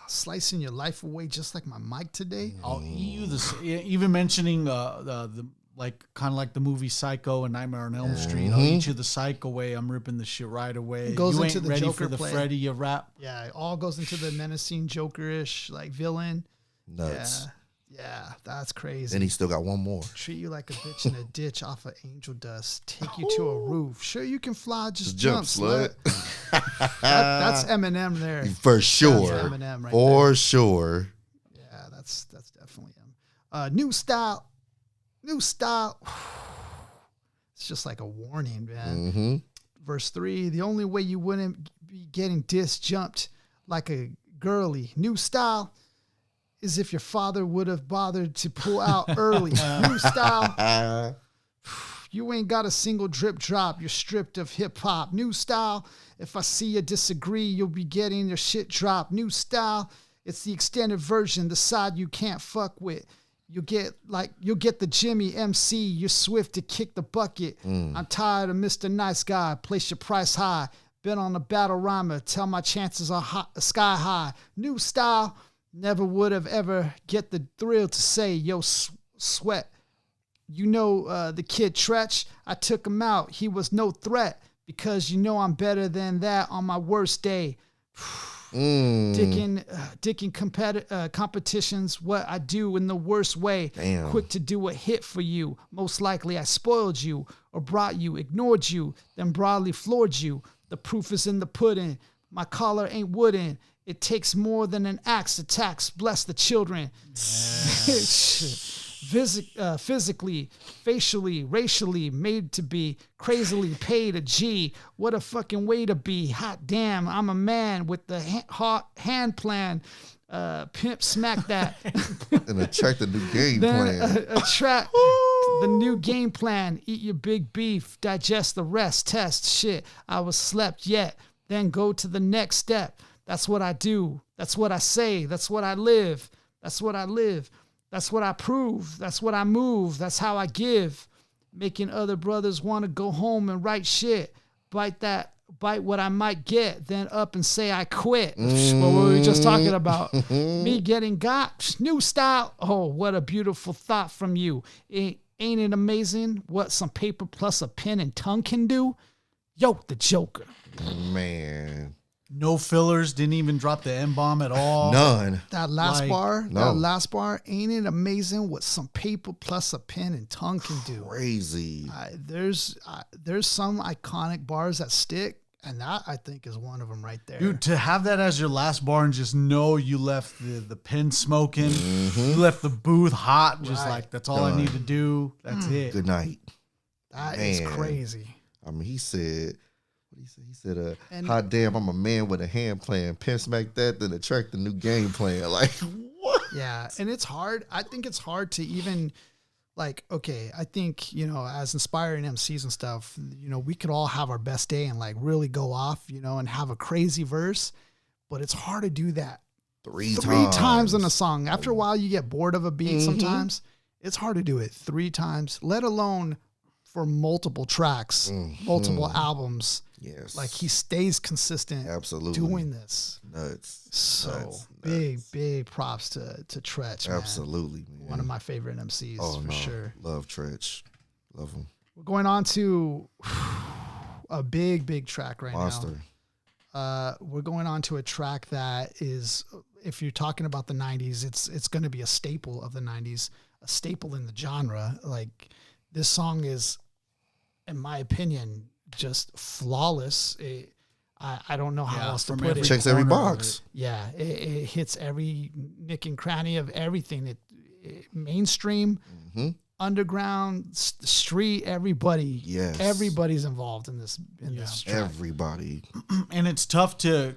Speaker 1: Slicing your life away just like my mic today.
Speaker 3: I'll eat you this. Even mentioning the like kind of like the movie Psycho and Nightmare on Elm Street. I'll eat you the psych away. I'm ripping the shit right away.
Speaker 1: Goes
Speaker 3: you
Speaker 1: into
Speaker 3: ain't
Speaker 1: the
Speaker 3: ready
Speaker 1: Joker
Speaker 3: for the
Speaker 1: play.
Speaker 3: Freddy of rap.
Speaker 1: Yeah, it all goes into the menacing Joker-ish like villain.
Speaker 2: Nuts.
Speaker 1: Yeah, that's crazy.
Speaker 2: And he still got one more.
Speaker 1: Treat you like a bitch in a ditch off of angel dust. Take you to a roof. Sure, you can fly. Just jump, slut. That's Eminem there.
Speaker 2: For sure.
Speaker 1: That's Eminem right
Speaker 2: For
Speaker 1: there.
Speaker 2: sure.
Speaker 1: Yeah, that's definitely him. New style. It's just like a warning, man. Verse 3, the only way you wouldn't be getting jumped like a girly. New style is if your father would have bothered to pull out early. New style. You ain't got a single drip drop. You're stripped of hip hop. New style. If I see you disagree, you'll be getting your shit dropped. New style. It's the extended version, the side you can't fuck with. You'll get the Jimmy MC. You're swift to kick the bucket. I'm tired of Mr. Nice Guy. Place your price high. Been on a battle rhymer. Tell my chances are sky high. New style. Never would have ever get the thrill to say, yo, sweat. You know the kid Treach. I took him out. He was no threat because you know I'm better than that on my worst day. Dicking competitions, what I do in the worst way.
Speaker 2: Damn.
Speaker 1: Quick to do a hit for you. Most likely I spoiled you or brought you, ignored you, then broadly floored you. The proof is in the pudding. My collar ain't wooden. It takes more than an axe to tax. Bless the children. Physically, facially, racially, made to be, crazily paid a G. What a fucking way to be. Hot damn, I'm a man with the hot hand plan. Pimp smack that.
Speaker 2: And attract the new game plan.
Speaker 1: Attract the new game plan. Eat your big beef. Digest the rest. Test shit. I was slept yet. Then go to the next step. That's what I do. That's what I say. That's what I live. That's what I live. That's what I prove. That's what I move. That's how I give. Making other brothers want to go home and write shit. Bite what I might get, then up and say I quit. What were we just talking about? Me getting got. New style. Oh, what a beautiful thought from you. Ain't it amazing what some paper plus a pen and tongue can do? Yo, the Joker.
Speaker 2: Man.
Speaker 3: No fillers, didn't even drop the M-bomb at all.
Speaker 2: None.
Speaker 1: That last
Speaker 2: No.
Speaker 1: bar, ain't it amazing what some paper plus a pen and tongue can do?
Speaker 2: Crazy.
Speaker 1: There's some iconic bars that stick, And that, I think, is one of them right there.
Speaker 3: Dude, to have that as your last bar and just know you left the pen smoking, you left the booth hot, just like, that's all I need to do. That's it.
Speaker 2: Good night.
Speaker 1: That is crazy.
Speaker 2: I mean, he said, he said, hot damn, I'm a man with a hand playing. Pen smack that, then attract the new game plan. Like, what?
Speaker 1: Yeah, and it's hard. I think it's hard to even, like, okay, I think, you know, as inspiring MCs and stuff, you know, we could all have our best day and like really go off, you know, and have a crazy verse, but it's hard to do that
Speaker 2: Three
Speaker 1: times in a song. After a while, you get bored of a beat sometimes. It's hard to do it 3 times, let alone for multiple tracks, multiple albums.
Speaker 2: Yes.
Speaker 1: Like, he stays consistent doing this.
Speaker 2: Nuts.
Speaker 1: So big props to Treach, man.
Speaker 2: Absolutely, man.
Speaker 1: One of my favorite MCs for sure.
Speaker 2: Love Treach. Love him.
Speaker 1: We're going on to a big track right
Speaker 2: Monster.
Speaker 1: now. We're going on to a track that is, if you're talking about the 90s, it's going to be a staple of the 90s, a staple in the genre. Like, this song is, in my opinion, just flawless. I don't know how else to put it.
Speaker 2: Checks every box.
Speaker 1: Yeah, it hits every nick and cranny of everything. It mainstream, underground, street, everybody.
Speaker 2: Yes.
Speaker 1: Everybody's involved in this track.
Speaker 2: Everybody.
Speaker 3: And it's tough to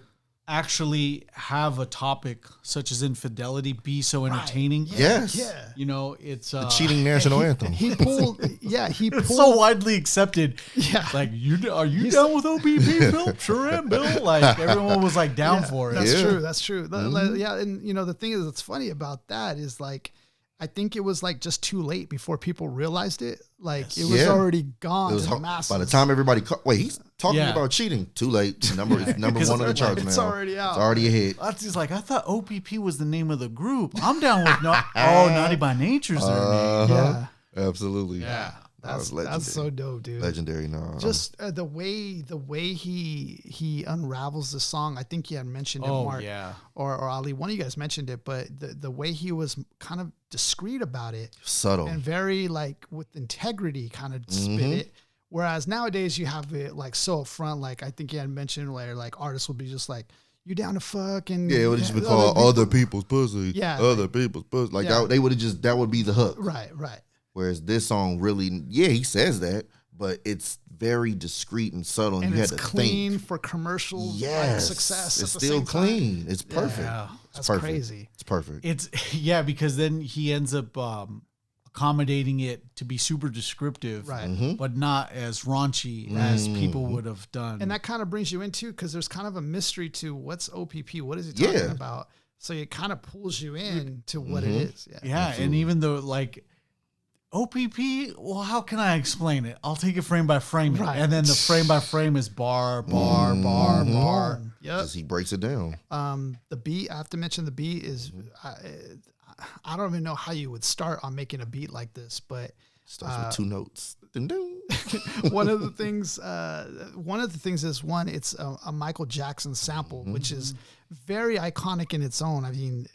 Speaker 3: actually have a topic such as infidelity be so entertaining.
Speaker 1: Right.
Speaker 2: Yes.
Speaker 1: Yeah.
Speaker 3: You know, it's
Speaker 2: The cheating national anthem.
Speaker 1: He pulled.
Speaker 3: It's so widely accepted.
Speaker 1: Yeah.
Speaker 3: Like, are you down with O.P.P, Phil? Sure am, Bill. Like, everyone was like down for it.
Speaker 1: That's true. Yeah. And you know, the thing is, that's funny about that is, like, I think it was like just too late before people realized it. Like, it was already gone to the masses.
Speaker 2: By the time everybody he's talking about cheating. Too late. Number one on the charts, man.
Speaker 1: It's already out.
Speaker 2: It's already a hit.
Speaker 3: That's just like, I thought O.P.P was the name of the group. I'm down with Naughty by Nature's their name.
Speaker 1: Yeah.
Speaker 2: Absolutely.
Speaker 3: Yeah.
Speaker 1: That's so dope, dude.
Speaker 2: Legendary. No,
Speaker 1: just the way he unravels the song. I think you had mentioned it, Mark, or Ali. One of you guys mentioned it, but the way he was kind of discreet about it,
Speaker 2: subtle,
Speaker 1: and very, like, with integrity, kind of spit it. Whereas nowadays you have it like so upfront. Like, I think you had mentioned later, like, artists will be just like, "You down to fuck?" And
Speaker 2: it would just be called other people's pussy.
Speaker 1: Yeah,
Speaker 2: other people's pussy. Like that, they would have just, that would be the hook.
Speaker 1: Right.
Speaker 2: Whereas this song really, he says that, but it's very discreet and subtle, and you
Speaker 1: it's
Speaker 2: had to
Speaker 1: clean
Speaker 2: think.
Speaker 1: for commercial
Speaker 2: It's
Speaker 1: success. At the
Speaker 2: still
Speaker 1: same
Speaker 2: clean.
Speaker 1: time.
Speaker 2: It's perfect.
Speaker 1: Yeah,
Speaker 2: It's
Speaker 1: that's crazy.
Speaker 2: It's perfect.
Speaker 3: It's because then he ends up accommodating it to be super descriptive,
Speaker 1: right?
Speaker 3: But not as raunchy as people would have done.
Speaker 1: And that kind of brings you into, because there's kind of a mystery to what's O.P.P. What is he talking about? So it kind of pulls you in to what it is.
Speaker 3: Yeah, and even though, like, O.P.P, well, how can I explain it? I'll take it frame by frame.
Speaker 1: Right.
Speaker 3: And then the frame by frame is bar.
Speaker 1: Yep.
Speaker 2: Because he breaks it down.
Speaker 1: The beat, I have to mention the beat is, I don't even know how you would start on making a beat like this, but
Speaker 2: starts with 2 notes. Dun, dun.
Speaker 1: One of the things is, one, it's a Michael Jackson sample, which is very iconic in its own. I mean,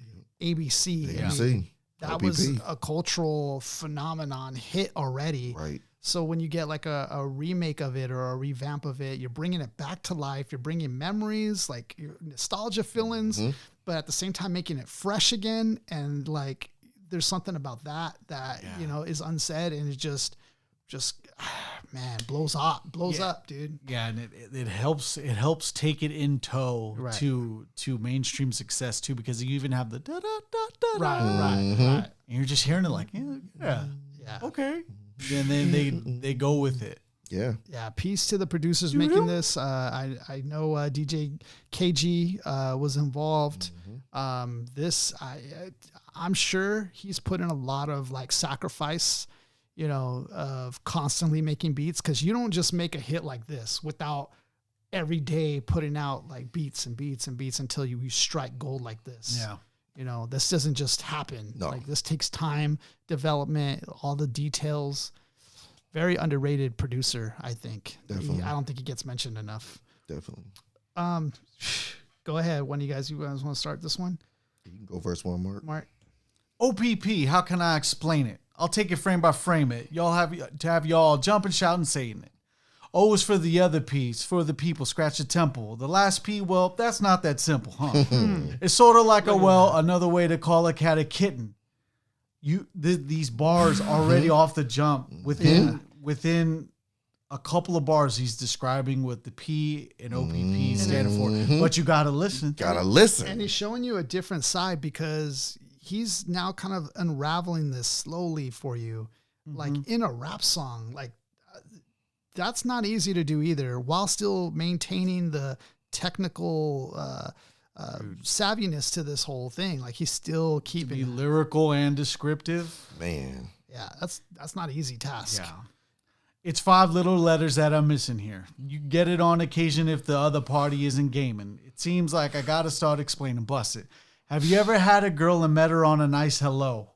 Speaker 1: ABC.
Speaker 2: I mean,
Speaker 1: that
Speaker 2: O.P.P.
Speaker 1: was a cultural phenomenon, hit already.
Speaker 2: Right.
Speaker 1: So when you get like a remake of it or a revamp of it, you're bringing it back to life. You're bringing memories, like your nostalgia fill-ins, but at the same time making it fresh again. And, like, there's something about that you know, is unsaid, and it just man, blows up, dude.
Speaker 3: Yeah, and it helps take it in tow to mainstream success too, because you even have the da da da da.
Speaker 1: Right.
Speaker 3: And you're just hearing it like, okay. And then they go with it.
Speaker 2: Yeah.
Speaker 1: Peace to the producers making this. I know DJ KG was involved. I'm sure he's put in a lot of, like, sacrifice, you know, of constantly making beats, because you don't just make a hit like this without every day putting out, like, beats and beats and beats until you strike gold like this.
Speaker 3: Yeah.
Speaker 1: You know, this doesn't just happen.
Speaker 2: No.
Speaker 1: Like, this takes time, development, all the details. Very underrated producer, I think.
Speaker 2: Definitely.
Speaker 1: I don't think he gets mentioned enough.
Speaker 2: Definitely.
Speaker 1: Go ahead. You guys want to start this one?
Speaker 2: You can go verse 1, Mark.
Speaker 3: O.P.P, how can I explain it? I'll take it frame by frame it. Y'all have y'all jumping, shouting, saying it. O is for the other P's, for the people, scratch the temple. The last P, well, that's not that simple, huh? It's sort of like another way to call a cat a kitten. These bars already off the jump within a couple of bars, he's describing what the P and O.P.P stand for. But you got to listen.
Speaker 2: Gotta listen.
Speaker 1: And he's showing you a different side because he's now kind of unraveling this slowly for you, like in a rap song. Like that's not easy to do either, while still maintaining the technical savviness to this whole thing. Like he's still keeping
Speaker 3: be lyrical and descriptive.
Speaker 2: Man.
Speaker 1: Yeah, that's not an easy task.
Speaker 3: Yeah. It's 5 little letters that I'm missing here. You get it on occasion if the other party isn't gaming. It seems like I got to start explaining. Bust it. Have you ever had a girl and met her on a nice hello?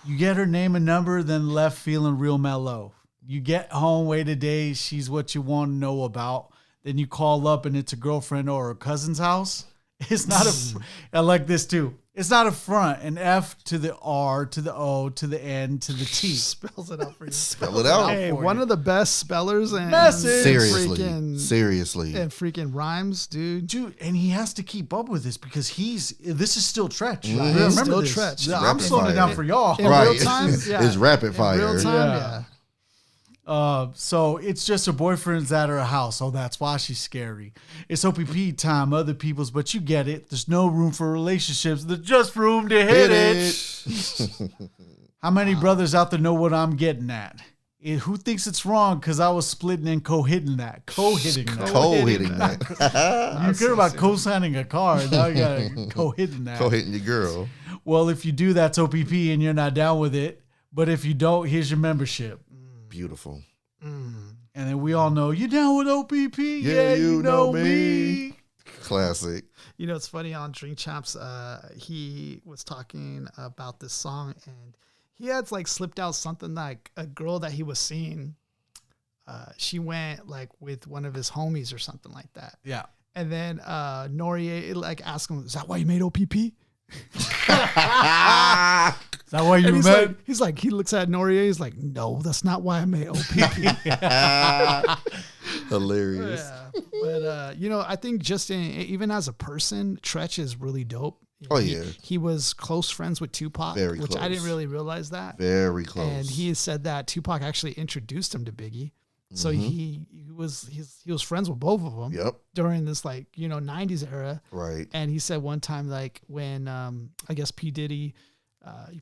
Speaker 3: You get her name and number, then left feeling real mellow. You get home, wait a day, she's what you want to know about. Then you call up and it's a girlfriend or a cousin's house. It's not I like this too. It's not a front. An F to the R to the O to the N to the T.
Speaker 1: Spells it out for you.
Speaker 2: Spell it out.
Speaker 1: Hey, one of the best spellers and
Speaker 2: Seriously.
Speaker 1: And freaking rhymes, dude.
Speaker 3: And he has to keep up with this because this is still Treach.
Speaker 1: Remember
Speaker 3: Still
Speaker 1: this.
Speaker 3: Treach.
Speaker 2: Rapid
Speaker 3: I'm slowing it down
Speaker 2: fire.
Speaker 3: for y'all.
Speaker 1: In
Speaker 2: Right.
Speaker 1: real time? Yeah.
Speaker 2: It's rapid fire.
Speaker 1: In real time, yeah.
Speaker 3: So it's just her boyfriend's at her house. Oh, that's why she's scary. It's O.P.P time, other people's, but you get it. There's no room for relationships. There's just room to hit it. How many brothers out there know what I'm getting at? Who thinks it's wrong because I was splitting and co-hitting that? Co-hitting that. You care about co-signing a car. Now you got to co-hitting that.
Speaker 2: Co-hitting your girl.
Speaker 3: Well, if you do, that's O.P.P and you're not down with it. But if you don't, here's your membership.
Speaker 2: Beautiful.
Speaker 3: And then we all know, you down with O.P.P?
Speaker 2: Yeah, you know me. Classic.
Speaker 1: You know, it's funny on Drink Champs, he was talking about this song and he had like slipped out something like a girl that he was seeing. She went like with one of his homies or something like that.
Speaker 3: Yeah.
Speaker 1: And then Norier like asked him, is that why you made O.P.P?
Speaker 3: Is that why you met?
Speaker 1: He's like, he looks at Norier. He's like, no, that's not why I made O.P.P.
Speaker 2: Hilarious.
Speaker 1: Yeah. But, you know, I think just even as a person, Treach is really dope.
Speaker 2: Oh, yeah.
Speaker 1: He was close friends with Tupac,
Speaker 2: Very
Speaker 1: which
Speaker 2: close.
Speaker 1: I didn't really realize that.
Speaker 2: Very close.
Speaker 1: And he said that Tupac actually introduced him to Biggie. So he was friends with both of them.
Speaker 2: Yep.
Speaker 1: During this 90s era.
Speaker 2: Right.
Speaker 1: And he said one time like when I guess P Diddy,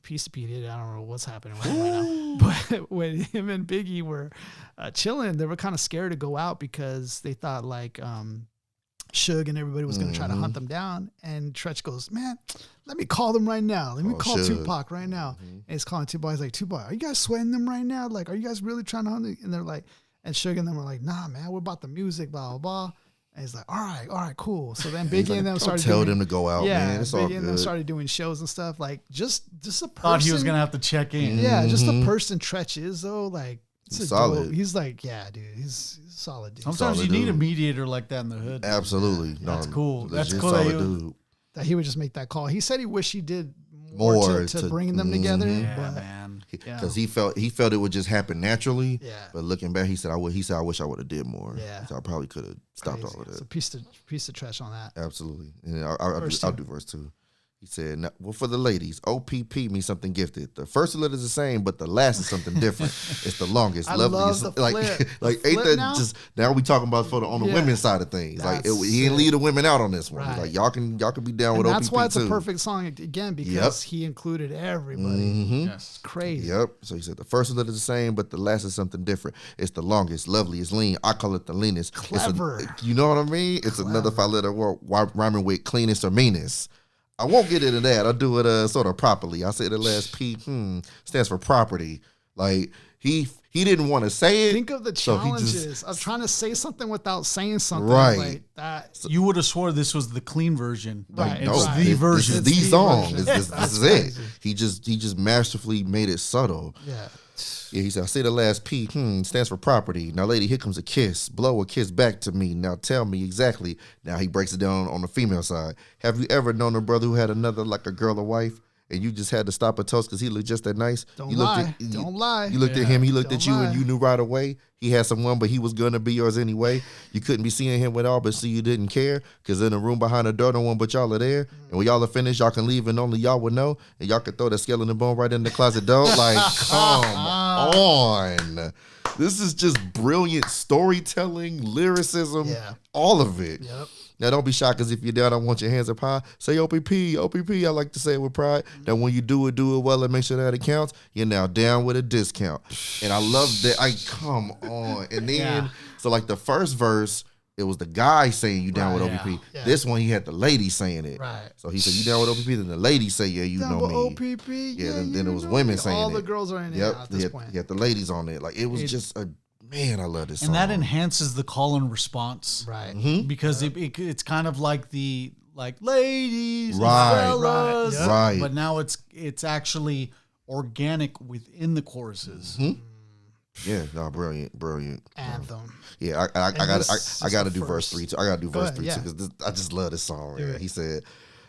Speaker 1: piece of P Diddy, I don't know what's happening with him right now. But when him and Biggie were chilling, they were kind of scared to go out because they thought like Suge and everybody was going to try to hunt them down. And Treach goes, man, let me call them right now. Let me call
Speaker 2: Suge.
Speaker 1: Tupac right now. And he's calling Tupac. He's like, Tupac, are you guys sweating them right now? Like, are you guys really trying to hunt them? And they're like, and Suge and them were like, nah, man, we're about the music, blah, blah, blah. And he's like, all right, cool. So then Biggie and them started
Speaker 2: tell them to go out, man. It's all
Speaker 1: Biggie
Speaker 2: good.
Speaker 1: and them started doing shows and stuff. Like, just a person.
Speaker 3: Thought he was going to have to check in.
Speaker 1: Yeah, just a person Treach is, though. Like, it's
Speaker 2: solid.
Speaker 1: dope. He's like, yeah, dude, he's a solid dude.
Speaker 3: Sometimes
Speaker 2: Solid
Speaker 3: you need
Speaker 2: dude.
Speaker 3: a mediator like that in the hood.
Speaker 2: Absolutely.
Speaker 3: That's cool. That's
Speaker 2: legit
Speaker 3: cool that
Speaker 2: solid
Speaker 3: you-
Speaker 2: dude.
Speaker 1: That he would just make that call. He said he wished he did more to bring them together.
Speaker 3: Yeah,
Speaker 1: But
Speaker 3: man.
Speaker 2: Because he felt it would just happen naturally.
Speaker 1: Yeah.
Speaker 2: But looking back, he said I wish I would have did more.
Speaker 1: Yeah.
Speaker 2: So I probably could have stopped all of
Speaker 1: So
Speaker 2: that.
Speaker 1: piece of trash on that.
Speaker 2: Absolutely. And I'll
Speaker 1: Verse
Speaker 2: do
Speaker 1: two.
Speaker 2: verse 2. He said, "Now, well, for the ladies, O.P.P means something gifted. The first letter is the same, but the last is something different. It's the longest,
Speaker 1: I
Speaker 2: loveliest.
Speaker 1: love the
Speaker 2: like,
Speaker 1: flip.
Speaker 2: like
Speaker 1: The
Speaker 2: ain't
Speaker 1: flip
Speaker 2: that
Speaker 1: now?
Speaker 2: just now we talking about on the
Speaker 1: Yeah.
Speaker 2: women's side of things? Like
Speaker 1: That's
Speaker 2: he didn't
Speaker 1: sick.
Speaker 2: leave the women out on this one. He's
Speaker 1: Right.
Speaker 2: like y'all can be down
Speaker 1: And
Speaker 2: with
Speaker 1: that's
Speaker 2: O.P.P
Speaker 1: why it's
Speaker 2: too.
Speaker 1: a perfect song again because he included everybody.
Speaker 3: Yes.
Speaker 1: It's crazy.
Speaker 2: Yep. So he said the first letter is the same, but the last is something different. It's the longest, loveliest, lean. I call it the leanest.
Speaker 1: Clever.
Speaker 2: You know what I mean? It's another 5-letter word rhyming with cleanest or meanest. I won't get into that. I'll do it sort of properly. I say the last P stands for property. Like he didn't want to say it.
Speaker 1: Think of the
Speaker 2: so he
Speaker 1: challenges
Speaker 2: just-
Speaker 1: of trying to say something without saying something.
Speaker 2: Right.
Speaker 1: Like that.
Speaker 3: You would have swore this was the clean version.
Speaker 1: Right.
Speaker 3: It's
Speaker 2: No,
Speaker 1: right.
Speaker 3: the
Speaker 2: this
Speaker 3: version.
Speaker 2: is
Speaker 1: It's
Speaker 2: the
Speaker 1: the
Speaker 2: song.
Speaker 1: version.
Speaker 2: This
Speaker 1: That's
Speaker 2: is it.
Speaker 1: crazy.
Speaker 2: He just masterfully made it subtle.
Speaker 1: Yeah.
Speaker 2: Yeah, he said, I say the last P, stands for property. Now, lady, here comes a kiss. Blow a kiss back to me. Now, tell me exactly. Now, he breaks it down on the female side. Have you ever known a brother who had another like a girl or wife? and you just had to stop a toast because he looked just that nice.
Speaker 1: Don't
Speaker 2: you
Speaker 1: lie.
Speaker 2: Looked at,
Speaker 1: Don't lie.
Speaker 2: You looked at him, he looked
Speaker 1: Don't
Speaker 2: at you,
Speaker 1: lie.
Speaker 2: and you knew right away he had someone, but he was going to be yours anyway. You couldn't be seeing him with all, but see, you didn't care because in the room behind the door, no one but y'all are there. And when y'all are finished, y'all can leave and only y'all would know. And y'all can throw that skeleton bone right in the closet door. Like, come on. This is just brilliant storytelling, lyricism, all of it.
Speaker 1: Yep.
Speaker 2: Now, don't be shocked because if you're down, I want your hands up high. Say O.P.P, O.P.P. I like to say it with pride. That when you do it well and make sure that it counts, you're now down with a discount. And I love that. Come on. And then, so like the first verse, it was the guy saying you down with O.P.P.
Speaker 1: Yeah.
Speaker 2: This one, he had the lady saying it.
Speaker 1: Right.
Speaker 2: So he said, you down with O.P.P. Then the lady say, yeah, you
Speaker 1: Down
Speaker 2: know
Speaker 1: with
Speaker 2: me.
Speaker 1: O.P.P.
Speaker 2: Yeah, then
Speaker 1: you
Speaker 2: it was
Speaker 1: know
Speaker 2: women
Speaker 1: me.
Speaker 2: saying
Speaker 1: all
Speaker 2: it.
Speaker 1: the girls are in it now at this point.
Speaker 2: He had the ladies on it. Like, it was just a, man, I love this song.
Speaker 3: And that enhances the call and response.
Speaker 1: Right.
Speaker 3: Because it's kind of like the, ladies and
Speaker 2: Right.
Speaker 3: fellas.
Speaker 2: Right.
Speaker 3: But now it's actually organic within the choruses.
Speaker 2: Yeah, no, brilliant.
Speaker 1: Anthem.
Speaker 2: Yeah, I got to do verse 3 too. I got to do verse 3 too because I just love this song. Man. He said,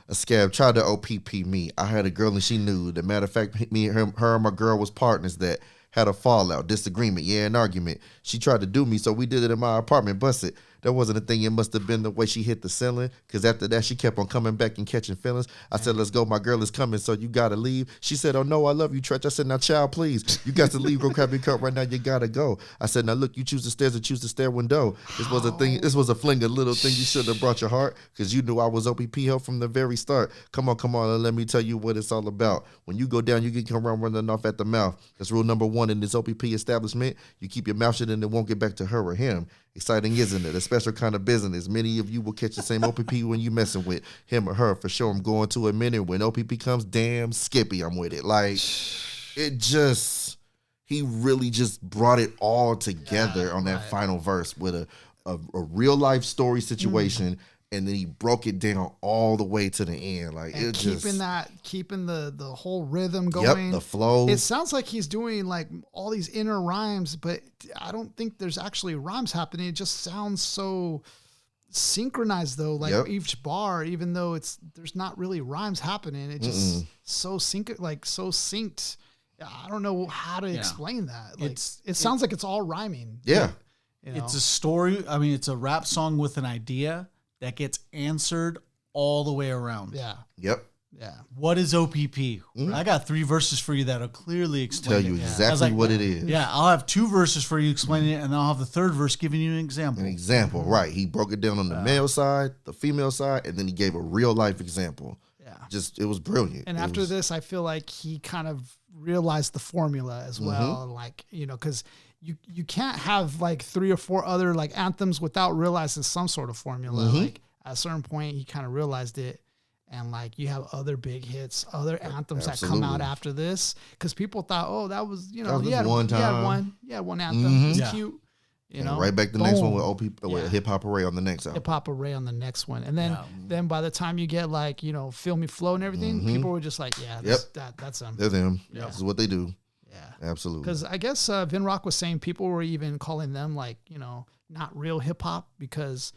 Speaker 2: "A scab tried to O.P.P me. I had a girl and she knew. The matter of fact, me and her and my girl was partners that had a fallout, disagreement, an argument. She tried to do me, so we did it in my apartment. Busted. That wasn't a thing. It must have been the way she hit the ceiling. Because after that, she kept on coming back and catching feelings. I said, let's go. My girl is coming, so you got to leave. She said, oh, no, I love you, Treach. I said, now, child, please. You got to leave. Go grab your cup right now. You got to go. I said, now, look, you choose the stairs or choose the stair window. This was a thing. This was a fling, a little thing you should have brought your heart because you knew I was O.P.P. help from the very start. Come on, and let me tell you what it's all about. When you go down, you can come around running off at the mouth. That's rule number 1 in this O.P.P. establishment. You keep your mouth shut and it won't get back to her or him. Exciting, isn't it? A special kind of business. Many of you will catch the same O.P.P. when you messing with him or her. For sure, I'm going to admit it. When O.P.P. comes, damn Skippy, I'm with it. Like, he really just brought it all together on that final verse with a real life story situation. And then he broke it down all the way to the end. Like,
Speaker 1: and
Speaker 2: it
Speaker 1: keeping the whole rhythm going.
Speaker 2: Yep, the flow.
Speaker 1: It sounds like he's doing like all these inner rhymes, but I don't think there's actually rhymes happening. It just sounds so synchronized though. Like each bar, even though there's not really rhymes happening, it just so synced. I don't know how to explain that. Like, it sounds like it's all rhyming.
Speaker 2: Yeah.
Speaker 1: You know?
Speaker 3: It's a story. I mean, it's a rap song with an idea that gets answered all the way around.
Speaker 1: Yeah.
Speaker 2: Yep.
Speaker 1: Yeah.
Speaker 3: What is O.P.P? I got 3 verses for you that'll clearly explain
Speaker 2: Tell you exactly what it is.
Speaker 3: Yeah, I'll have 2 verses for you explaining it, and I'll have the 3rd verse giving you an example.
Speaker 2: Right. He broke it down on the male side, the female side, and then he gave a real life example.
Speaker 1: Yeah.
Speaker 2: It was brilliant.
Speaker 1: And after this, I feel like he kind of realized the formula as well. Like, because you can't have like 3 or 4 other like anthems without realizing some sort of formula. Like at a certain point, he kind of realized it. And like you have other big hits, other anthems that come out after this. Because people thought, oh, that was, he had one anthem. It's cute. You know,
Speaker 2: right back the next one with O.P.P. with Hip Hop Hooray on the next album.
Speaker 1: Hip Hop Hooray on the next one. And then by the time you get like, Feel Me Flow and everything, people were just like, that's them.
Speaker 2: They're them. Yeah. This is what they do.
Speaker 1: Yeah.
Speaker 2: Absolutely.
Speaker 1: Because I guess Vin Rock was saying people were even calling them like, not real hip hop because,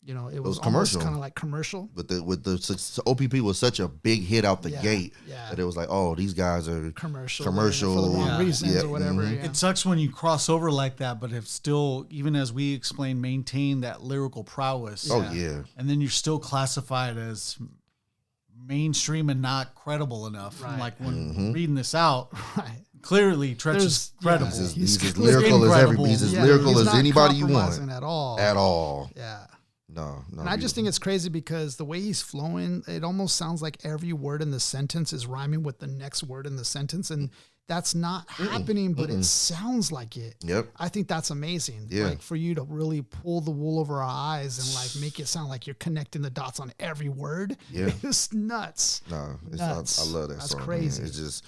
Speaker 1: it was commercial, kind of like commercial.
Speaker 2: But the O.P.P. was such a big hit out the gate that it was like, oh, these guys are commercial
Speaker 1: for the wrong reasons or whatever. Yeah.
Speaker 3: It sucks when you cross over like that, but if still, even as we explained, maintain that lyrical prowess.
Speaker 2: Oh yeah.
Speaker 3: And then you're still classified as mainstream and not credible enough.
Speaker 1: Right.
Speaker 3: Like when reading this out,
Speaker 1: Right.
Speaker 3: Clearly, Treach is credible.
Speaker 2: He's as lyrical as everybody. He's as lyrical as anybody you want.
Speaker 1: At all.
Speaker 2: At all.
Speaker 1: Yeah.
Speaker 2: No.
Speaker 1: And I just think it's crazy because the way he's flowing, it almost sounds like every word in the sentence is rhyming with the next word in the sentence. And that's not happening, but it sounds like it.
Speaker 2: Yep.
Speaker 1: I think that's amazing.
Speaker 2: Yeah.
Speaker 1: Like for you to really pull the wool over our eyes and like make it sound like you're connecting the dots on every word.
Speaker 2: Yeah.
Speaker 1: It's nuts.
Speaker 2: No,
Speaker 1: nuts.
Speaker 2: I love that
Speaker 1: that's
Speaker 2: song.
Speaker 1: Crazy.
Speaker 2: Man. It's just,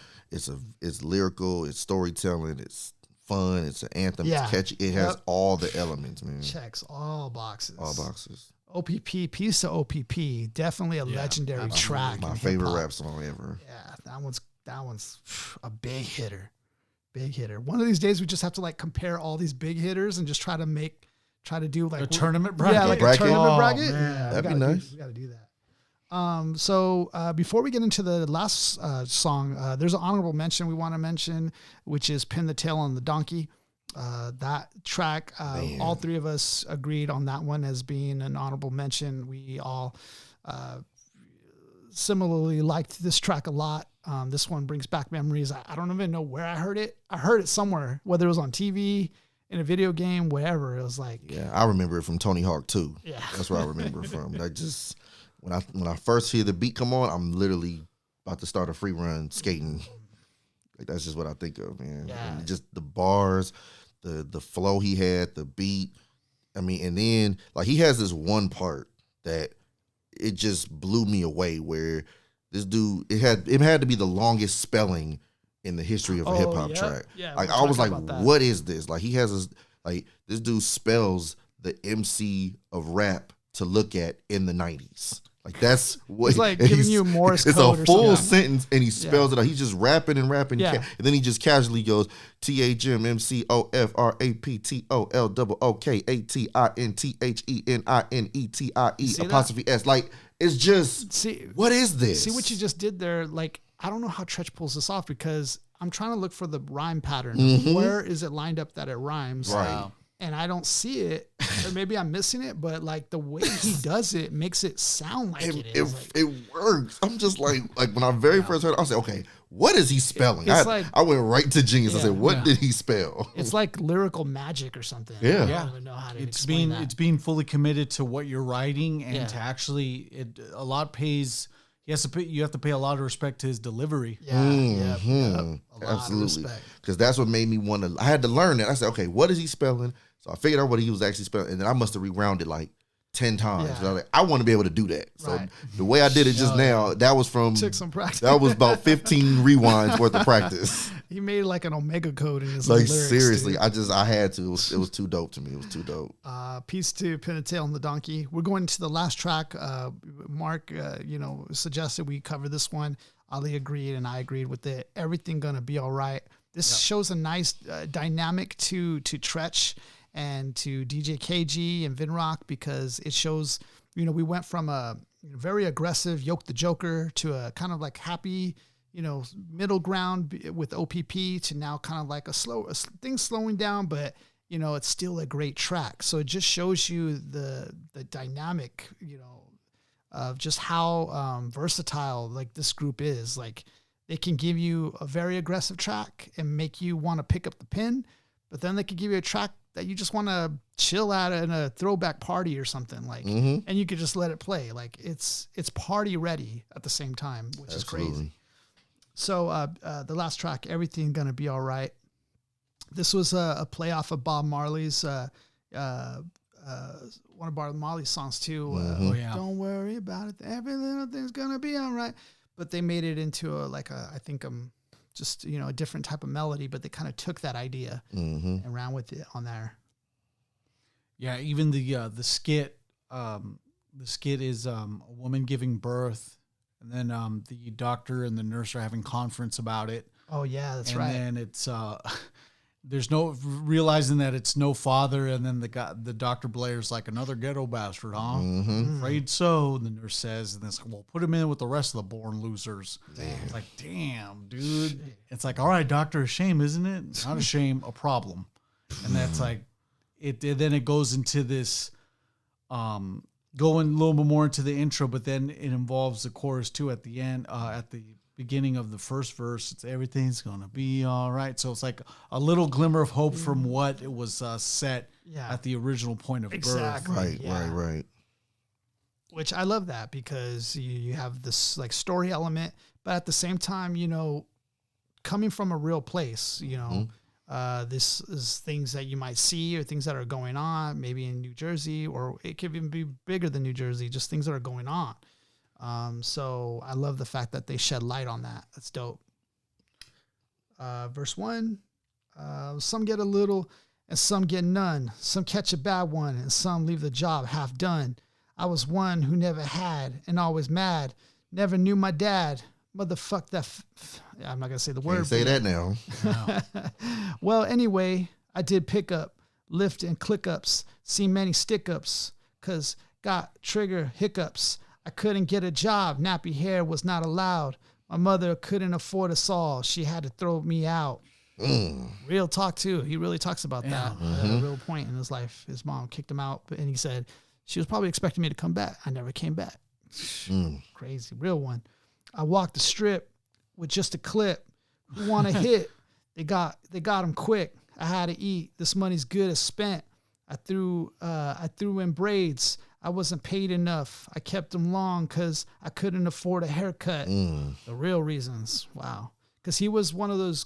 Speaker 2: it's lyrical, it's storytelling, it's fun, it's an anthem, it's catchy. It has all the elements, man.
Speaker 1: Checks all boxes.
Speaker 2: All boxes.
Speaker 1: O.P.P. Peace to O.P.P. Definitely a legendary track.
Speaker 2: My favorite rap song ever.
Speaker 1: Yeah, that one's a big hitter. Big hitter. One of these days we just have to like compare all these big hitters and just try to do like
Speaker 3: a tournament bracket.
Speaker 1: Yeah, like a tournament bracket.
Speaker 2: Man.
Speaker 1: Yeah,
Speaker 2: that'd be nice.
Speaker 1: We got to do that. So before we get into the last song, there's an honorable mention we want to mention, which is Pin the Tail on the Donkey. That track, all three of us agreed on that one as being an honorable mention. We all similarly liked this track a lot. This one brings back memories. I don't even know where I heard it. I heard it somewhere, whether it was on TV, in a video game, wherever. It was like,
Speaker 2: yeah, I remember it from Tony Hawk too.
Speaker 1: Yeah,
Speaker 2: that's where I remember it from. Like just when I first hear the beat come on, I'm literally about to start a free run skating. Like that's just what I think of, man.
Speaker 1: Yeah.
Speaker 2: And just the bars, the flow he had, the beat. I mean, and then like he has this one part that it just blew me away where this dude it had to be the longest spelling in the history of a hip hop track.
Speaker 1: Yeah,
Speaker 2: like I was like, what is this? Like he has this dude spells the MC of rap to look at in the 90s. Like that's what
Speaker 1: it's like giving you Morse code.
Speaker 2: It's a full
Speaker 1: something.
Speaker 2: sentence and he spells it out. He's just rapping and rapping.
Speaker 1: Yeah.
Speaker 2: And then he just casually goes THMMCOFRAPTOLOOKATINTHENINETIE apostrophe S. Like it's just what is this?
Speaker 1: See what you just did there? Like I don't know how Treach pulls this off because I'm trying to look for the rhyme pattern. Where is it lined up that it rhymes?
Speaker 2: Right.
Speaker 1: And I don't see it, or maybe I'm missing it, but like the way he does it makes it sound like it is.
Speaker 2: It works. I'm just like when I very first heard it, I said, okay, what is he spelling? I went right to Genius. I said, what did he spell?
Speaker 1: It's like lyrical magic or something.
Speaker 2: Yeah.
Speaker 1: I don't even know how to explain that.
Speaker 3: It's being fully committed to what you're writing and to actually a lot pays. You have to pay a lot of respect to his delivery.
Speaker 2: Absolutely. Because that's what made me want to. I had to learn that. I said, okay, what is he spelling? So I figured out what he was actually spelling, and then I must have rewound it like 10 times.
Speaker 1: Yeah.
Speaker 2: I was like, I want to be able to do that. So
Speaker 1: Right.
Speaker 2: the way I did it just now, that was from
Speaker 1: Took some practice.
Speaker 2: That was about 15 rewinds worth of practice.
Speaker 1: He made like an omega code in his
Speaker 2: Like
Speaker 1: lyrics.
Speaker 2: seriously,
Speaker 1: Dude.
Speaker 2: I had to. It was too dope to me. It was too dope.
Speaker 1: Peace to Pin the Tail on the Donkey. We're going to the last track. Mark, suggested we cover this one. Ali agreed, and I agreed with it. Everything Gonna Be All Right. This shows a nice dynamic to Treach and to DJ KG and Vin Rock because it shows, we went from a very aggressive Yoke the Joker to a kind of like happy, middle ground with O.P.P to now kind of like things slowing down, but it's still a great track. So it just shows you the dynamic, of just how versatile like this group is. Like they can give you a very aggressive track and make you want to pick up the pen, but then they could give you a track that you just want to chill at in a throwback party or something like, and you could just let it play. Like it's party ready at the same time, which is crazy. So the last track, Everything Gonna Be All Right. This was a play off of Bob Marley's, one of Bob Marley's songs too. Don't worry about it. Every little thing's gonna be all right. But they made it into I think just a different type of melody. But they kind of took that idea and ran with it on there.
Speaker 3: Yeah, even the skit. The skit is a woman giving birth, and then the doctor and the nurse are having conference about it.
Speaker 1: Oh yeah, that's right.
Speaker 3: And then it's there's no realizing that it's no father, and then the Dr. Blair's like, another ghetto bastard, huh? Afraid so. The nurse says, and it's like, well, put him in with the rest of the born losers. It's like, damn, dude. It's like, all right, doctor, a shame, isn't it? Not a shame, a problem. And that's like it. Then it goes into this, going a little bit more into the intro, but then it involves the chorus too at the end, at the beginning of the first verse. It's everything's gonna be all right. So it's like a little glimmer of hope from what it was set at the original point of birth.
Speaker 2: Right.
Speaker 1: Which I love that because you have this like story element, but at the same time, coming from a real place, this is things that you might see or things that are going on, maybe in New Jersey, or it could even be bigger than New Jersey, just things that are going on. So I love the fact that they shed light on that. That's dope. Verse 1, some get a little and some get none. Some catch a bad one and some leave the job half done. I was one who never had and always mad. Never knew my dad. Motherfuck that. I'm not going to say the word.
Speaker 2: Can't say that now.
Speaker 3: No.
Speaker 1: Well, anyway, I did pick up, lift and click ups, see many stick ups, cause got trigger hiccups. I couldn't get a job. Nappy hair was not allowed. My mother couldn't afford us all. She had to throw me out. Real talk, too. He really talks about that at a real point in his life. His mom kicked him out, and he said, she was probably expecting me to come back. I never came back. Crazy. Real one. I walked the strip with just a clip. Who want to hit? They got him quick. I had to eat. This money's good as spent. I threw in braids. I wasn't paid enough. I kept them long because I couldn't afford a haircut. The real reasons. Wow. Because he was one of those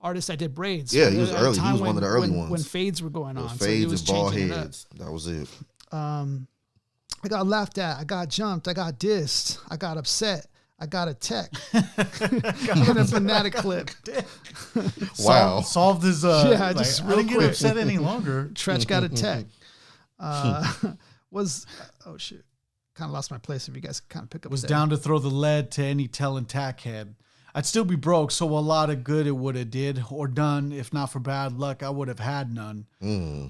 Speaker 1: artists that did braids.
Speaker 2: Yeah, he was early. He was one of the early ones.
Speaker 1: When fades were going on.
Speaker 2: Fades and bald heads. That was it.
Speaker 1: I got laughed at. I got jumped. I got dissed. I got upset. I got a tech. In a fanatic clip.
Speaker 2: Wow.
Speaker 3: Solved his.
Speaker 1: Yeah, just real
Speaker 3: I didn't
Speaker 1: quick.
Speaker 3: get upset any longer.
Speaker 1: Treach got a tech. Oh shit. Kind of lost my place. If you guys kind of pick up.
Speaker 3: Was
Speaker 1: there.
Speaker 3: down to throw the lead to any telling tack head. I'd still be broke, so a lot of good it would have did or done. If not for bad luck, I would have had none.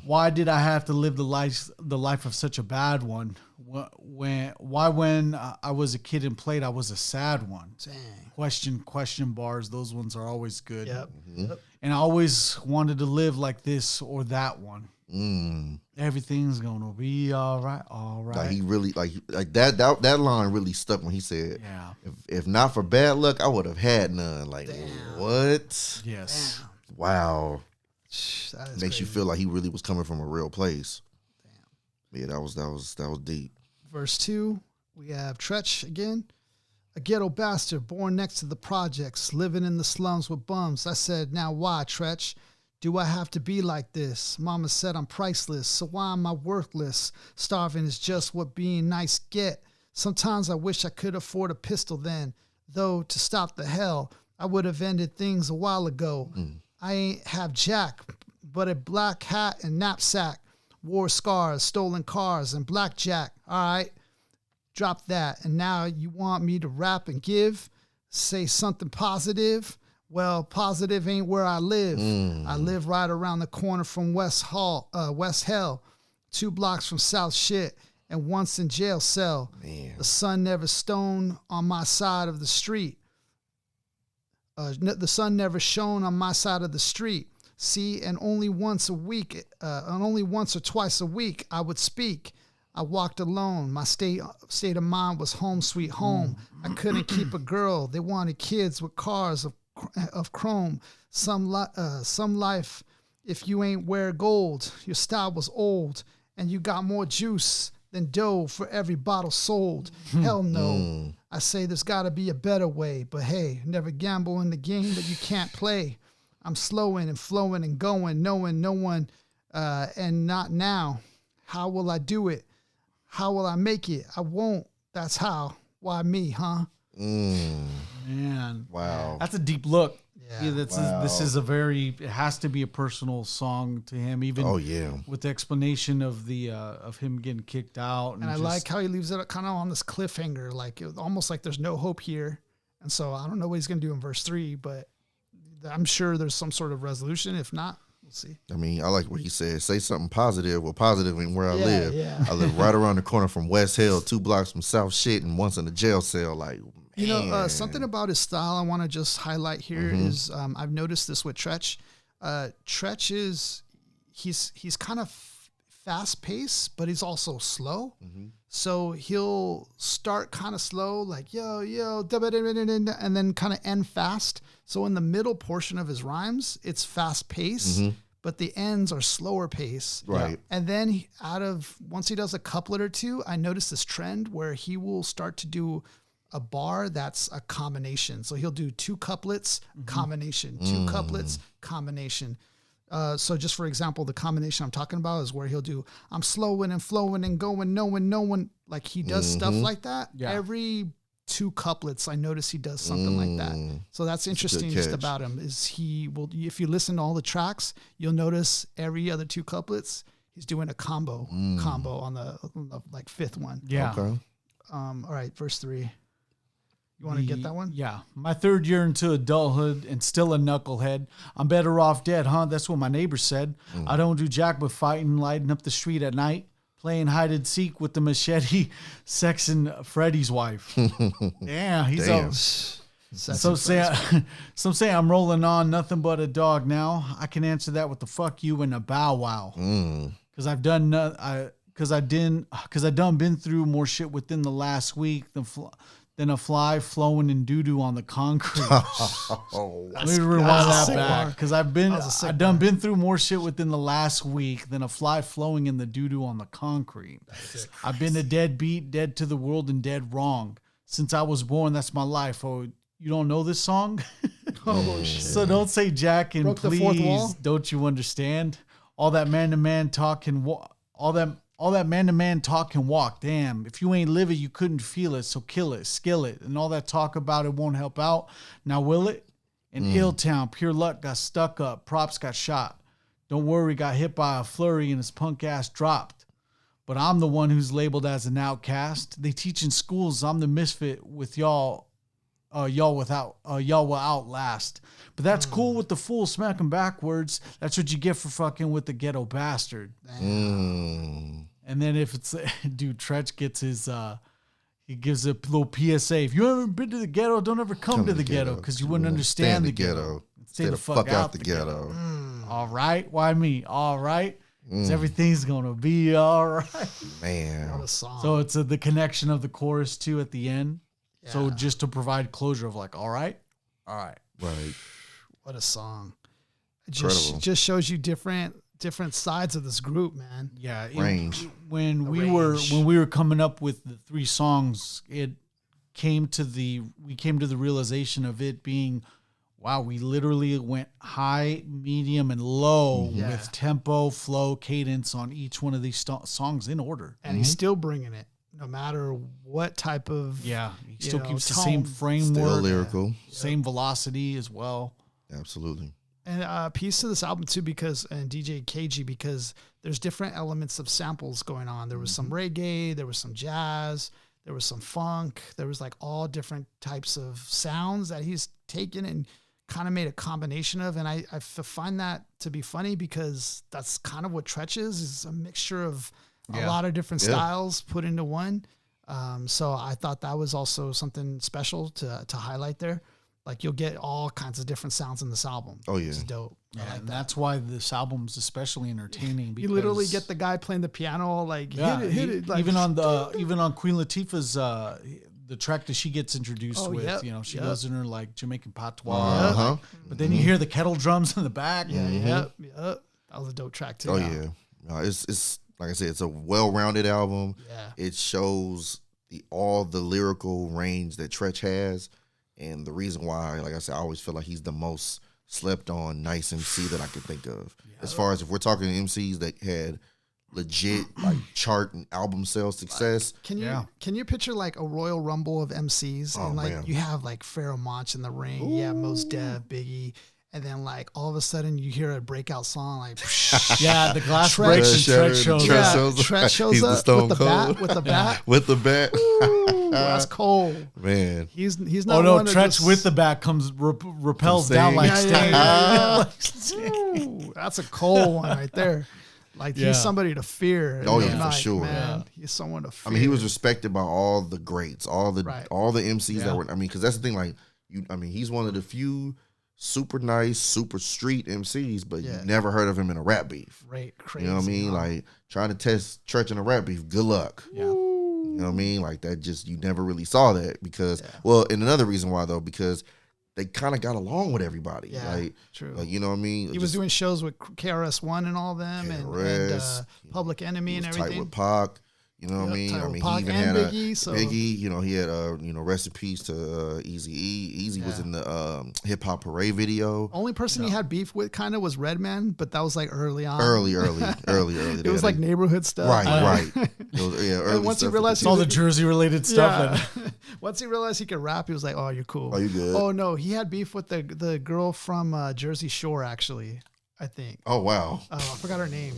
Speaker 3: Why did I have to live the life of such a bad one? When I was a kid and played, I was a sad one.
Speaker 1: Dang.
Speaker 3: Question bars. Those ones are always good.
Speaker 1: Yep.
Speaker 3: And I always wanted to live like this or that one. Everything's gonna be all right.
Speaker 2: Like he really like that line really stuck when he said,
Speaker 3: Yeah.
Speaker 2: If not for bad luck, I would have had none. Like what?
Speaker 3: Yes.
Speaker 1: Damn.
Speaker 2: Wow.
Speaker 1: That is
Speaker 2: Makes you
Speaker 1: crazy.
Speaker 2: feel like he really was coming from a real place. Damn. Yeah, that was deep.
Speaker 1: Verse 2, we have Treach again. A ghetto bastard born next to the projects, living in the slums with bums. I said, now why, Treach? Do I have to be like this? Mama said I'm priceless, so why am I worthless? Starving is just what being nice get. Sometimes I wish I could afford a pistol then, though to stop the hell, I would have ended things a while ago. I ain't have jack, but a black hat and knapsack, war scars, stolen cars, and blackjack. All right, drop that. And now you want me to rap and give? Say something positive? Well, positive ain't where I live. I live right around the corner from West Hell, 2 blocks from South Shit, and once in jail cell.
Speaker 2: Man.
Speaker 1: The sun never shone on my side of the street. The sun never shone on my side of the street. See, and only once or twice a week I would speak. I walked alone. My state of mind was home sweet home. I couldn't keep a girl. They wanted kids with cars of chrome. Some life, if you ain't wear gold, your style was old, and you got more juice than dough for every bottle sold. Hell no. I say there's got to be a better way, but hey, never gamble in the game that you can't play. I'm slowing and flowing and going, knowing no one, and not now. How will I do it? How will I make it? I won't. That's how. Why me, huh?
Speaker 3: Man.
Speaker 2: Wow.
Speaker 3: That's a deep look.
Speaker 1: Yeah.
Speaker 3: This is a very, it has to be a personal song to him, even with the explanation of the of him getting kicked out.
Speaker 1: And I like how he leaves it kind of on this cliffhanger, like almost like there's no hope here. And so I don't know what he's going to do in verse 3, but I'm sure there's some sort of resolution. If not, we'll see.
Speaker 2: I mean, I like what he said. Say something positive. Well, positive ain't where I live.
Speaker 1: Yeah.
Speaker 2: I live right around the corner from West Hill, 2 blocks from South Shit, and once in a jail cell. Like,
Speaker 1: you know, something about his style I want to just highlight here is I've noticed this with Treach. Treach is he's kind of fast paced, but he's also slow. So he'll start kind of slow, like yo, and then kind of end fast. So in the middle portion of his rhymes, it's fast paced, but the ends are slower pace.
Speaker 2: Right.
Speaker 1: And then once he does a couplet or two, I notice this trend where he will start to do a bar that's a combination. So he'll do 2 couplets, combination, 2 couplets, combination. So just for example, the combination I'm talking about is where he'll do, I'm slowing and flowing and going, knowing no one, like he does stuff like that.
Speaker 3: Yeah.
Speaker 1: Every 2 couplets, I notice he does something like that. So that's interesting just about him is he will, if you listen to all the tracks, you'll notice every other 2 couplets, he's doing a combo on the like 5th one.
Speaker 3: Yeah.
Speaker 2: Okay.
Speaker 1: All right. Verse 3. You want to get that one?
Speaker 3: Yeah. My 3rd year into adulthood and still a knucklehead. I'm better off dead, huh? That's what my neighbor said. I don't do jack but fighting, lighting up the street at night. playing hide and seek with the machete, sexing Freddy's wife. Damn, he's
Speaker 2: Damn.
Speaker 3: Some say I'm rolling on nothing but a dog now. I can answer that with the fuck you and a bow wow. Because I done been through more shit within the last week than a fly flowing in doo-doo on the concrete. Let me rewind that back, because I done been through more shit within the last week than a fly flowing in the doo-doo on the concrete. I've been a deadbeat, dead to the world and dead wrong. Since I was born, that's my life. Oh, you don't know this song?
Speaker 1: Oh shit!
Speaker 3: So don't say Jack and
Speaker 1: Broke the fourth wall?
Speaker 3: please, don't you understand? All that man-to-man talk and all that man-to-man talk and walk. Damn, if you ain't live it, you couldn't feel it. So kill it, skill it, and all that talk about it won't help out. Now will it? In Illtown, pure luck got stuck up. Props got shot. Don't worry, got hit by a flurry and his punk ass dropped. But I'm the one who's labeled as an outcast. They teach in schools I'm the misfit with y'all. Y'all will outlast. But that's cool with the fool smacking backwards. That's what you get for fucking with the ghetto bastard. And then if it's dude, Treach gets his he gives a little PSA. If you haven't been to the ghetto, don't ever come to the ghetto because you wouldn't understand the ghetto.
Speaker 2: Stay the fuck out the ghetto.
Speaker 3: All right, why me? All right, 'cause everything's gonna be all right.
Speaker 2: Man,
Speaker 1: What a song.
Speaker 3: So it's the connection of the chorus too at the end.
Speaker 1: Yeah.
Speaker 3: So just to provide closure of like, all right.
Speaker 2: right.
Speaker 1: What a song. It
Speaker 2: Incredible.
Speaker 1: just shows you different sides of this group, man.
Speaker 3: Yeah,
Speaker 2: Range.
Speaker 3: When
Speaker 1: The
Speaker 3: we
Speaker 1: range.
Speaker 3: were coming up with the 3 songs, we came to the realization of it being, wow, we literally went high, medium, and low
Speaker 1: Yeah.
Speaker 3: with tempo, flow, cadence on each one of these songs in order.
Speaker 1: And he's still bringing it, no matter what type of
Speaker 3: Yeah, he
Speaker 1: you
Speaker 3: still
Speaker 1: know,
Speaker 3: keeps the
Speaker 1: tone.
Speaker 3: same
Speaker 2: Still
Speaker 3: framework,
Speaker 2: lyrical.
Speaker 3: same velocity as well.
Speaker 2: Absolutely.
Speaker 1: And a piece of this album too, and DJ KG, because there's different elements of samples going on. There was some reggae, there was some jazz, there was some funk, there was like all different types of sounds that he's taken and kind of made a combination of. And I find that to be funny because that's kind of what Treach is a mixture of a lot of different styles put into one. So I thought that was also something special to highlight there. Like you'll get all kinds of different sounds in this album.
Speaker 2: Oh, yeah.
Speaker 1: It's dope. I like
Speaker 3: And
Speaker 1: that.
Speaker 3: that's why this album's especially entertaining. Because
Speaker 1: You literally get the guy playing the piano, like hit it. Like,
Speaker 3: even on Queen Latifah's the track that she gets introduced with,
Speaker 1: yep,
Speaker 3: you know, she
Speaker 1: yep.
Speaker 3: goes in her like Jamaican patois,
Speaker 2: Uh-huh.
Speaker 3: but then you hear the kettle drums in the back.
Speaker 1: Yep. That was a dope track too.
Speaker 2: Oh yeah. No, it's like I said, it's a well-rounded album.
Speaker 1: Yeah.
Speaker 2: It shows all the lyrical range that Treach has, and the reason why, like I said, I always feel like he's the most slept on nice MC that I can think of. As far as if we're talking MCs that had legit like chart and album sales success.
Speaker 1: Can
Speaker 3: Yeah.
Speaker 1: you picture like a Royal Rumble of MCs
Speaker 2: Oh,
Speaker 1: and like
Speaker 2: man.
Speaker 1: you have like Pharoah Monch in the ring, you have Mos Def, Biggie, and then like all of a sudden you hear a breakout song like
Speaker 3: Yeah, the glass
Speaker 1: Treach
Speaker 3: breaks and
Speaker 2: shattered,
Speaker 3: Treach shows
Speaker 2: Treach
Speaker 3: up.
Speaker 2: shows up.
Speaker 1: Treach shows
Speaker 2: He's the
Speaker 1: up
Speaker 2: Stone
Speaker 1: with the
Speaker 2: Cold.
Speaker 1: bat, with the bat.
Speaker 2: With the bat.
Speaker 1: Ooh, that's cold.
Speaker 2: Man.
Speaker 1: He's not.
Speaker 3: Oh no,
Speaker 1: one to
Speaker 3: Treach
Speaker 1: just-
Speaker 3: with the back comes repels
Speaker 2: From
Speaker 3: down like
Speaker 2: Sting.
Speaker 3: Sting.
Speaker 1: Ooh, that's a cold one right there. Like
Speaker 3: Yeah.
Speaker 1: he's somebody to fear.
Speaker 2: Oh,
Speaker 1: in
Speaker 2: yeah,
Speaker 1: the
Speaker 2: for
Speaker 1: night,
Speaker 2: sure.
Speaker 1: Man. He's someone to fear.
Speaker 2: I mean, he was respected by all the greats, all the
Speaker 1: Right.
Speaker 2: MCs
Speaker 3: Yeah.
Speaker 2: that were. I mean, because that's the thing. Like, he's one of the few super nice, super street MCs, but
Speaker 1: Yeah.
Speaker 2: you never heard of him in a rap beef.
Speaker 1: Right, crazy.
Speaker 2: You know what I mean?
Speaker 1: huh?
Speaker 2: Like trying to test Treach in a rap beef. Good luck.
Speaker 3: Yeah.
Speaker 2: You know what I mean? Like that. Just you never really saw that because. Well, and another reason why though, because they kind of got along with everybody.
Speaker 1: Yeah,
Speaker 2: Like,
Speaker 1: true.
Speaker 2: Like, you know what I mean?
Speaker 1: He was doing shows with KRS-One and all them, and
Speaker 2: KRS,
Speaker 1: Public Enemy
Speaker 2: He was
Speaker 1: and
Speaker 2: tight
Speaker 1: everything.
Speaker 2: with Pac. You know what I
Speaker 1: Yep,
Speaker 2: mean?
Speaker 1: tight
Speaker 2: I
Speaker 1: with
Speaker 2: mean,
Speaker 1: Pac
Speaker 2: he even
Speaker 1: and
Speaker 2: had
Speaker 1: Biggie, so-
Speaker 2: Biggie. You know, he had rest in peace to Easy E. Easy was
Speaker 1: Yeah.
Speaker 2: in the Hip Hop Hooray video.
Speaker 1: Only person he had beef with kind of was Redman, but that was like early on.
Speaker 2: Early.
Speaker 1: It was like neighborhood stuff.
Speaker 2: right. It was, early
Speaker 1: And once he
Speaker 2: stuff
Speaker 1: realized
Speaker 3: It's all the Jersey related stuff.
Speaker 1: Yeah. Once he realized he could rap, he was like, "Oh, you're cool.
Speaker 2: Oh, you good?
Speaker 1: Oh no, he had beef with the girl from Jersey Shore, actually. I think.
Speaker 2: Oh wow.
Speaker 1: Oh, I forgot her name.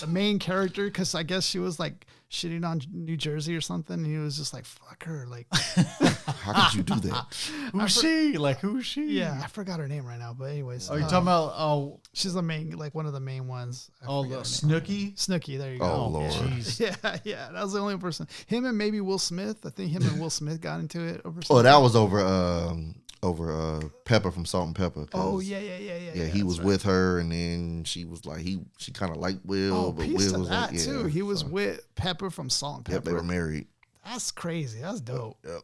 Speaker 1: the main character, because I guess she was like shitting on New Jersey or something. And he was just like, fuck her. Like,
Speaker 2: How could you do that?
Speaker 3: Who's she? Like, who's she?
Speaker 1: yeah, I forgot her name right now. But anyways.
Speaker 3: Are you talking about,
Speaker 1: she's the main, like one of the main ones.
Speaker 3: Snooki?
Speaker 1: Snooki, there you go.
Speaker 2: Oh, Lord.
Speaker 3: Jeez.
Speaker 1: Yeah. That was the only person. Him and maybe Will Smith. I think him and Will Smith got into it over
Speaker 2: Oh, that was over Pepper from Salt and Pepper.
Speaker 1: Oh, yeah.
Speaker 2: Yeah, he was with her, and then she was like, she kind of liked Will, but Will was like,
Speaker 1: too. He was with Pepper from Salt and Pepper.
Speaker 2: Yep, they were married.
Speaker 1: That's crazy. That's dope.
Speaker 2: Yep.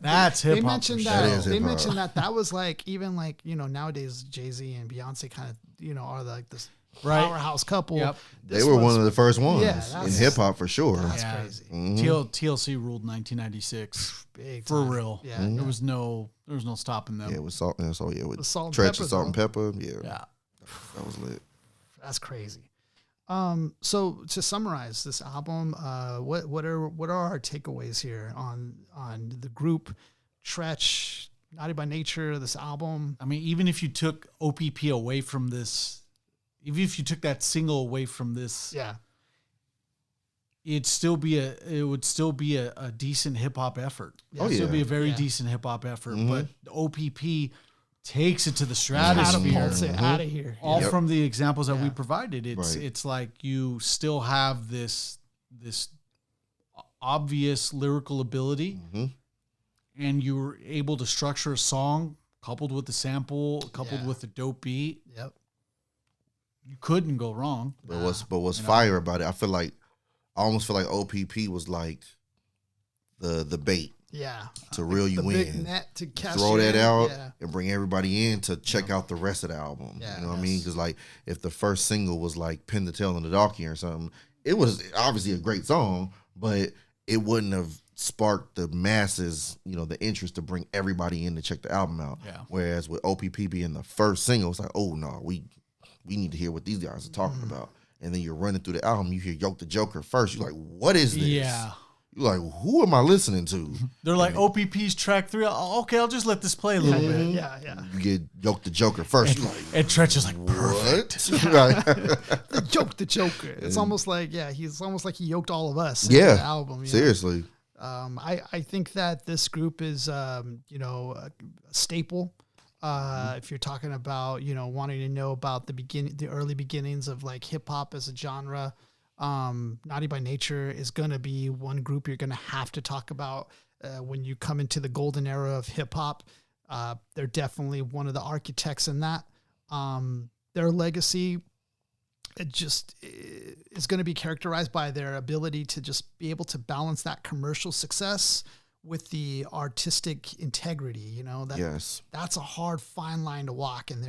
Speaker 3: That's hip hop.
Speaker 1: They mentioned
Speaker 2: That is
Speaker 1: They
Speaker 2: hip-hop.
Speaker 1: mentioned that was like, even like, nowadays Jay-Z and Beyonce kind of, are like this powerhouse couple.
Speaker 3: Yep.
Speaker 2: They were one of the first ones
Speaker 1: Yeah,
Speaker 2: in hip hop for sure.
Speaker 1: That's crazy.
Speaker 3: TLC ruled 1996.
Speaker 1: Big
Speaker 3: For
Speaker 1: time.
Speaker 3: real.
Speaker 1: Yeah.
Speaker 3: There was no stopping them.
Speaker 2: Yeah, it was Salt. And so yeah, with
Speaker 1: The Salt and
Speaker 2: Treach
Speaker 1: Pepper,
Speaker 2: and Salt and
Speaker 1: though.
Speaker 2: Pepper. Yeah,
Speaker 3: Yeah.
Speaker 2: that was lit.
Speaker 1: That's crazy. So to summarize this album, what are our takeaways here on the group, Treach, Naughty by Nature, this album?
Speaker 3: I mean, even if you took O.P.P away from this, even if you took that single away from this,
Speaker 1: Yeah.
Speaker 3: it would still be a decent hip hop effort.
Speaker 1: Yeah.
Speaker 3: It would still be a very
Speaker 1: Yeah.
Speaker 3: decent hip hop effort. But O.P.P takes it to the stratosphere.
Speaker 1: Catapults it out of here.
Speaker 3: All
Speaker 2: Yep.
Speaker 3: from the examples that we
Speaker 1: Yeah.
Speaker 3: provided. It's
Speaker 2: Right.
Speaker 3: it's like you still have this obvious lyrical ability, and you were able to structure a song coupled with the sample, coupled
Speaker 1: Yeah.
Speaker 3: with the dope beat.
Speaker 1: Yep.
Speaker 3: You couldn't go wrong.
Speaker 2: But what's fire about it? I almost feel like O.P.P was like the bait
Speaker 1: Yeah.
Speaker 2: to reel you
Speaker 1: The
Speaker 2: in.
Speaker 1: big net to catch
Speaker 2: Throw
Speaker 1: you
Speaker 2: that
Speaker 1: in.
Speaker 2: out
Speaker 1: Yeah.
Speaker 2: and bring everybody in to check out the rest of the album.
Speaker 1: Yeah,
Speaker 2: you know what I mean? Because like if the first single was like Pin the Tail on the Donkey or something, it was obviously a great song, but it wouldn't have sparked the masses, the interest to bring everybody in to check the album out.
Speaker 3: Yeah.
Speaker 2: Whereas with O.P.P being the first single, it's like, oh no, we need to hear what these guys are talking about. And then you're running through the album, you hear Yoke the Joker first. You're like, what is this?
Speaker 3: Yeah.
Speaker 2: You're like, who am I listening to?
Speaker 3: They're like O.P.P's track 3. Oh, okay, I'll just let this play a little bit.
Speaker 1: Yeah.
Speaker 2: You get Yoke the Joker first. You're like,
Speaker 3: And Treach is like, perfect.
Speaker 2: what? Right.
Speaker 1: The Joker. It's almost like, he's almost like he yoked all of us into
Speaker 2: Yeah.
Speaker 1: the album.
Speaker 2: Seriously.
Speaker 1: I think that this group is, a staple. If you're talking about, wanting to know about the early beginnings of like hip hop as a genre, Naughty by Nature is going to be one group you're going to have to talk about when you come into the golden era of hip hop. They're definitely one of the architects in that. Their legacy, it just is going to be characterized by their ability to just be able to balance that commercial success with the artistic integrity.
Speaker 2: Yes.
Speaker 1: That's a hard fine line to walk, and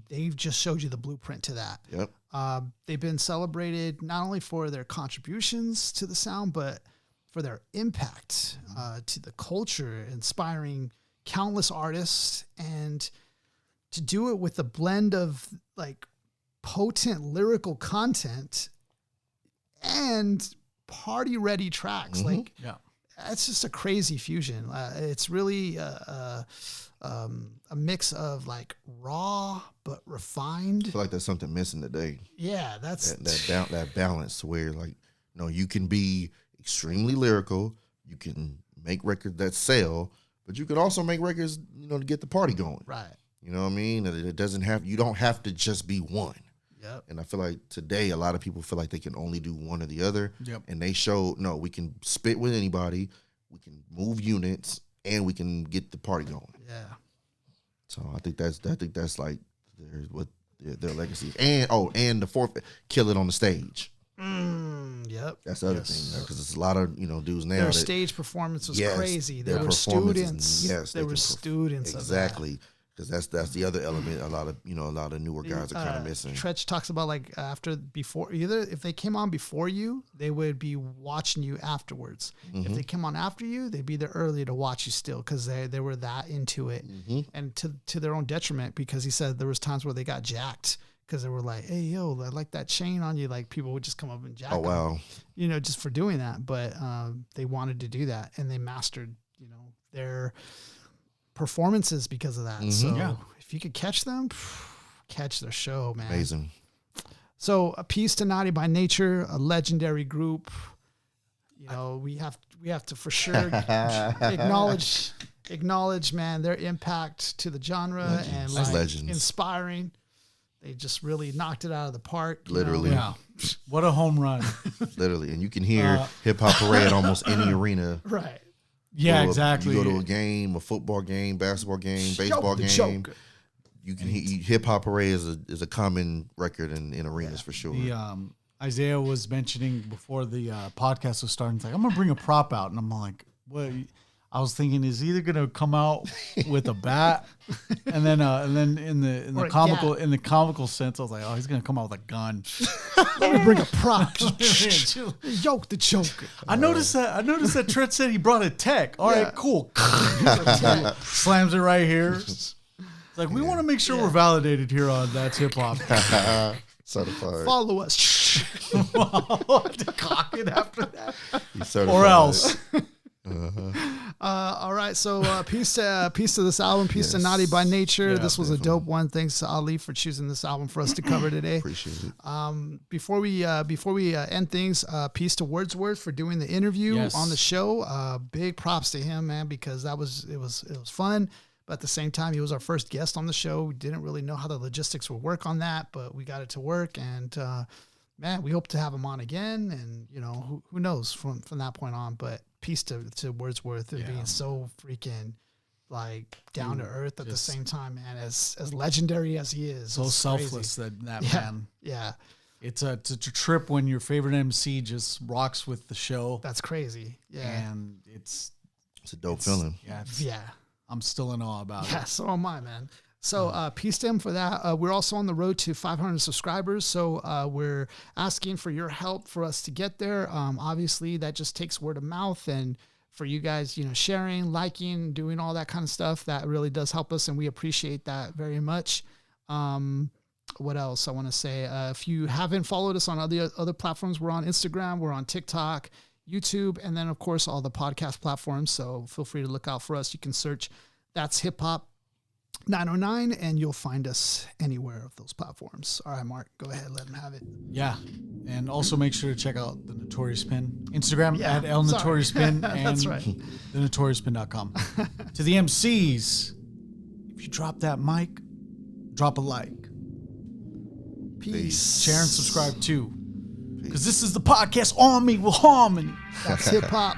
Speaker 1: they've just showed you the blueprint to that.
Speaker 2: Yep.
Speaker 1: They've been celebrated not only for their contributions to the sound, but for their impact to the culture, inspiring countless artists, and to do it with a blend of like potent lyrical content and party ready tracks. Like,
Speaker 3: Yeah.
Speaker 1: that's just a crazy fusion. It's really a mix of like raw but refined.
Speaker 2: I feel like there's something missing today.
Speaker 1: Yeah, that's
Speaker 2: That balance where like, you can be extremely lyrical, you can make records that sell, but you can also make records, to get the party going.
Speaker 1: right.
Speaker 2: You know what I mean? You don't have to just be one.
Speaker 1: Yep.
Speaker 2: And I feel like today a lot of people feel like they can only do one or the other.
Speaker 3: Yep.
Speaker 2: And they show, no, we can spit with anybody, we can move units, and we can get the party going.
Speaker 1: Yeah.
Speaker 2: So I think that's like their legacy. And the fourth, kill it on the stage.
Speaker 1: Yep.
Speaker 2: That's the other thing, because there's a lot of dudes now.
Speaker 1: Their
Speaker 2: that,
Speaker 1: stage performance was
Speaker 2: Yes,
Speaker 1: crazy. They
Speaker 2: their
Speaker 1: were
Speaker 2: performances,
Speaker 1: students.
Speaker 2: yes,
Speaker 1: they
Speaker 2: they
Speaker 1: were
Speaker 2: can
Speaker 1: students
Speaker 2: exactly, because that's the other element. A lot of newer guys are kind of missing.
Speaker 1: Treach talks about like before, either if they came on before you, they would be watching you afterwards. If they came on after you, they'd be there early to watch you still, because they were that into it, and to their own detriment, because he said there was times where they got jacked because they were like, hey, yo, I like that chain on you. Like people would just come up and jack
Speaker 2: Oh wow,
Speaker 1: them, just for doing that. But they wanted to do that, and they mastered, their performances because of that. So
Speaker 3: Yeah.
Speaker 1: if you could catch them, catch their show, man.
Speaker 2: amazing.
Speaker 1: So a Peace to Naughty by Nature, a legendary group. You know, we have to for sure acknowledge, man, their impact to the genre and inspiring. They just really knocked it out of the park.
Speaker 2: Literally.
Speaker 3: Yeah. What a home run.
Speaker 2: Literally. And you can hear Hip Hop Hooray at almost any arena.
Speaker 1: Right.
Speaker 3: Yeah, exactly.
Speaker 2: You go to a game, a football game, basketball game, baseball game. You can hear Hip Hop Hooray is a common record in arenas for sure.
Speaker 3: Isaiah was mentioning before the podcast was starting, it's like, I'm going to bring a prop out. And I'm like, what? I was thinking, is he either going to come out with a bat and then in the comical sense, I was like, oh, he's going to come out with a gun.
Speaker 1: Let me bring a prop. Yoke the Joker.
Speaker 3: I noticed that Trent said he brought a tech. All right, cool. Slams it right here. It's like, we want to make sure we're validated here on That's Hip Hop.
Speaker 2: Certified.
Speaker 1: Follow us.
Speaker 3: Cock it after that.
Speaker 2: Or
Speaker 3: else.
Speaker 1: All right, so peace to this album, Peace to Naughty by Nature. This was definitely a dope one. Thanks to Ali for choosing this album for us to cover today.
Speaker 2: Appreciate it.
Speaker 1: Before we end things, peace to Wordsworth for doing the interview on the show. Big props to him, man, because it was fun. But at the same time, he was our first guest on the show. We didn't really know how the logistics would work on that, but we got it to work. And man, we hope to have him on again. And you know, who knows from that point on. But peace to Wordsworth and being so freaking like down to earth at the same time, man. As legendary as he is,
Speaker 3: so selfless that man.
Speaker 1: Yeah,
Speaker 3: it's a trip when your favorite MC just rocks with the show.
Speaker 1: That's crazy. Yeah,
Speaker 3: and it's
Speaker 2: a dope feeling.
Speaker 1: Yeah.
Speaker 3: I'm still in awe about it.
Speaker 1: Yeah, so am I, man. So peace to him for that. We're also on the road to 500 subscribers. So we're asking for your help for us to get there. Obviously, that just takes word of mouth. And for you guys, you know, sharing, liking, doing all that kind of stuff, that really does help us. And we appreciate that very much. What else I want to say? If you haven't followed us on other platforms, we're on Instagram, we're on TikTok, YouTube, and then, of course, all the podcast platforms. So feel free to look out for us. You can search That's Hip Hop 909, and you'll find us anywhere of those platforms. All right, Mark, go ahead. Let him have it.
Speaker 3: Yeah. And also make sure to check out the Notorious Pin. Instagram at El Notorious Pin. And
Speaker 1: that's right.
Speaker 3: thenotoriousPin.com. To the MCs, if you drop that mic, drop a like.
Speaker 1: Peace.
Speaker 3: Share and subscribe too. Because this is the podcast on me with harmony.
Speaker 1: That's hip hop.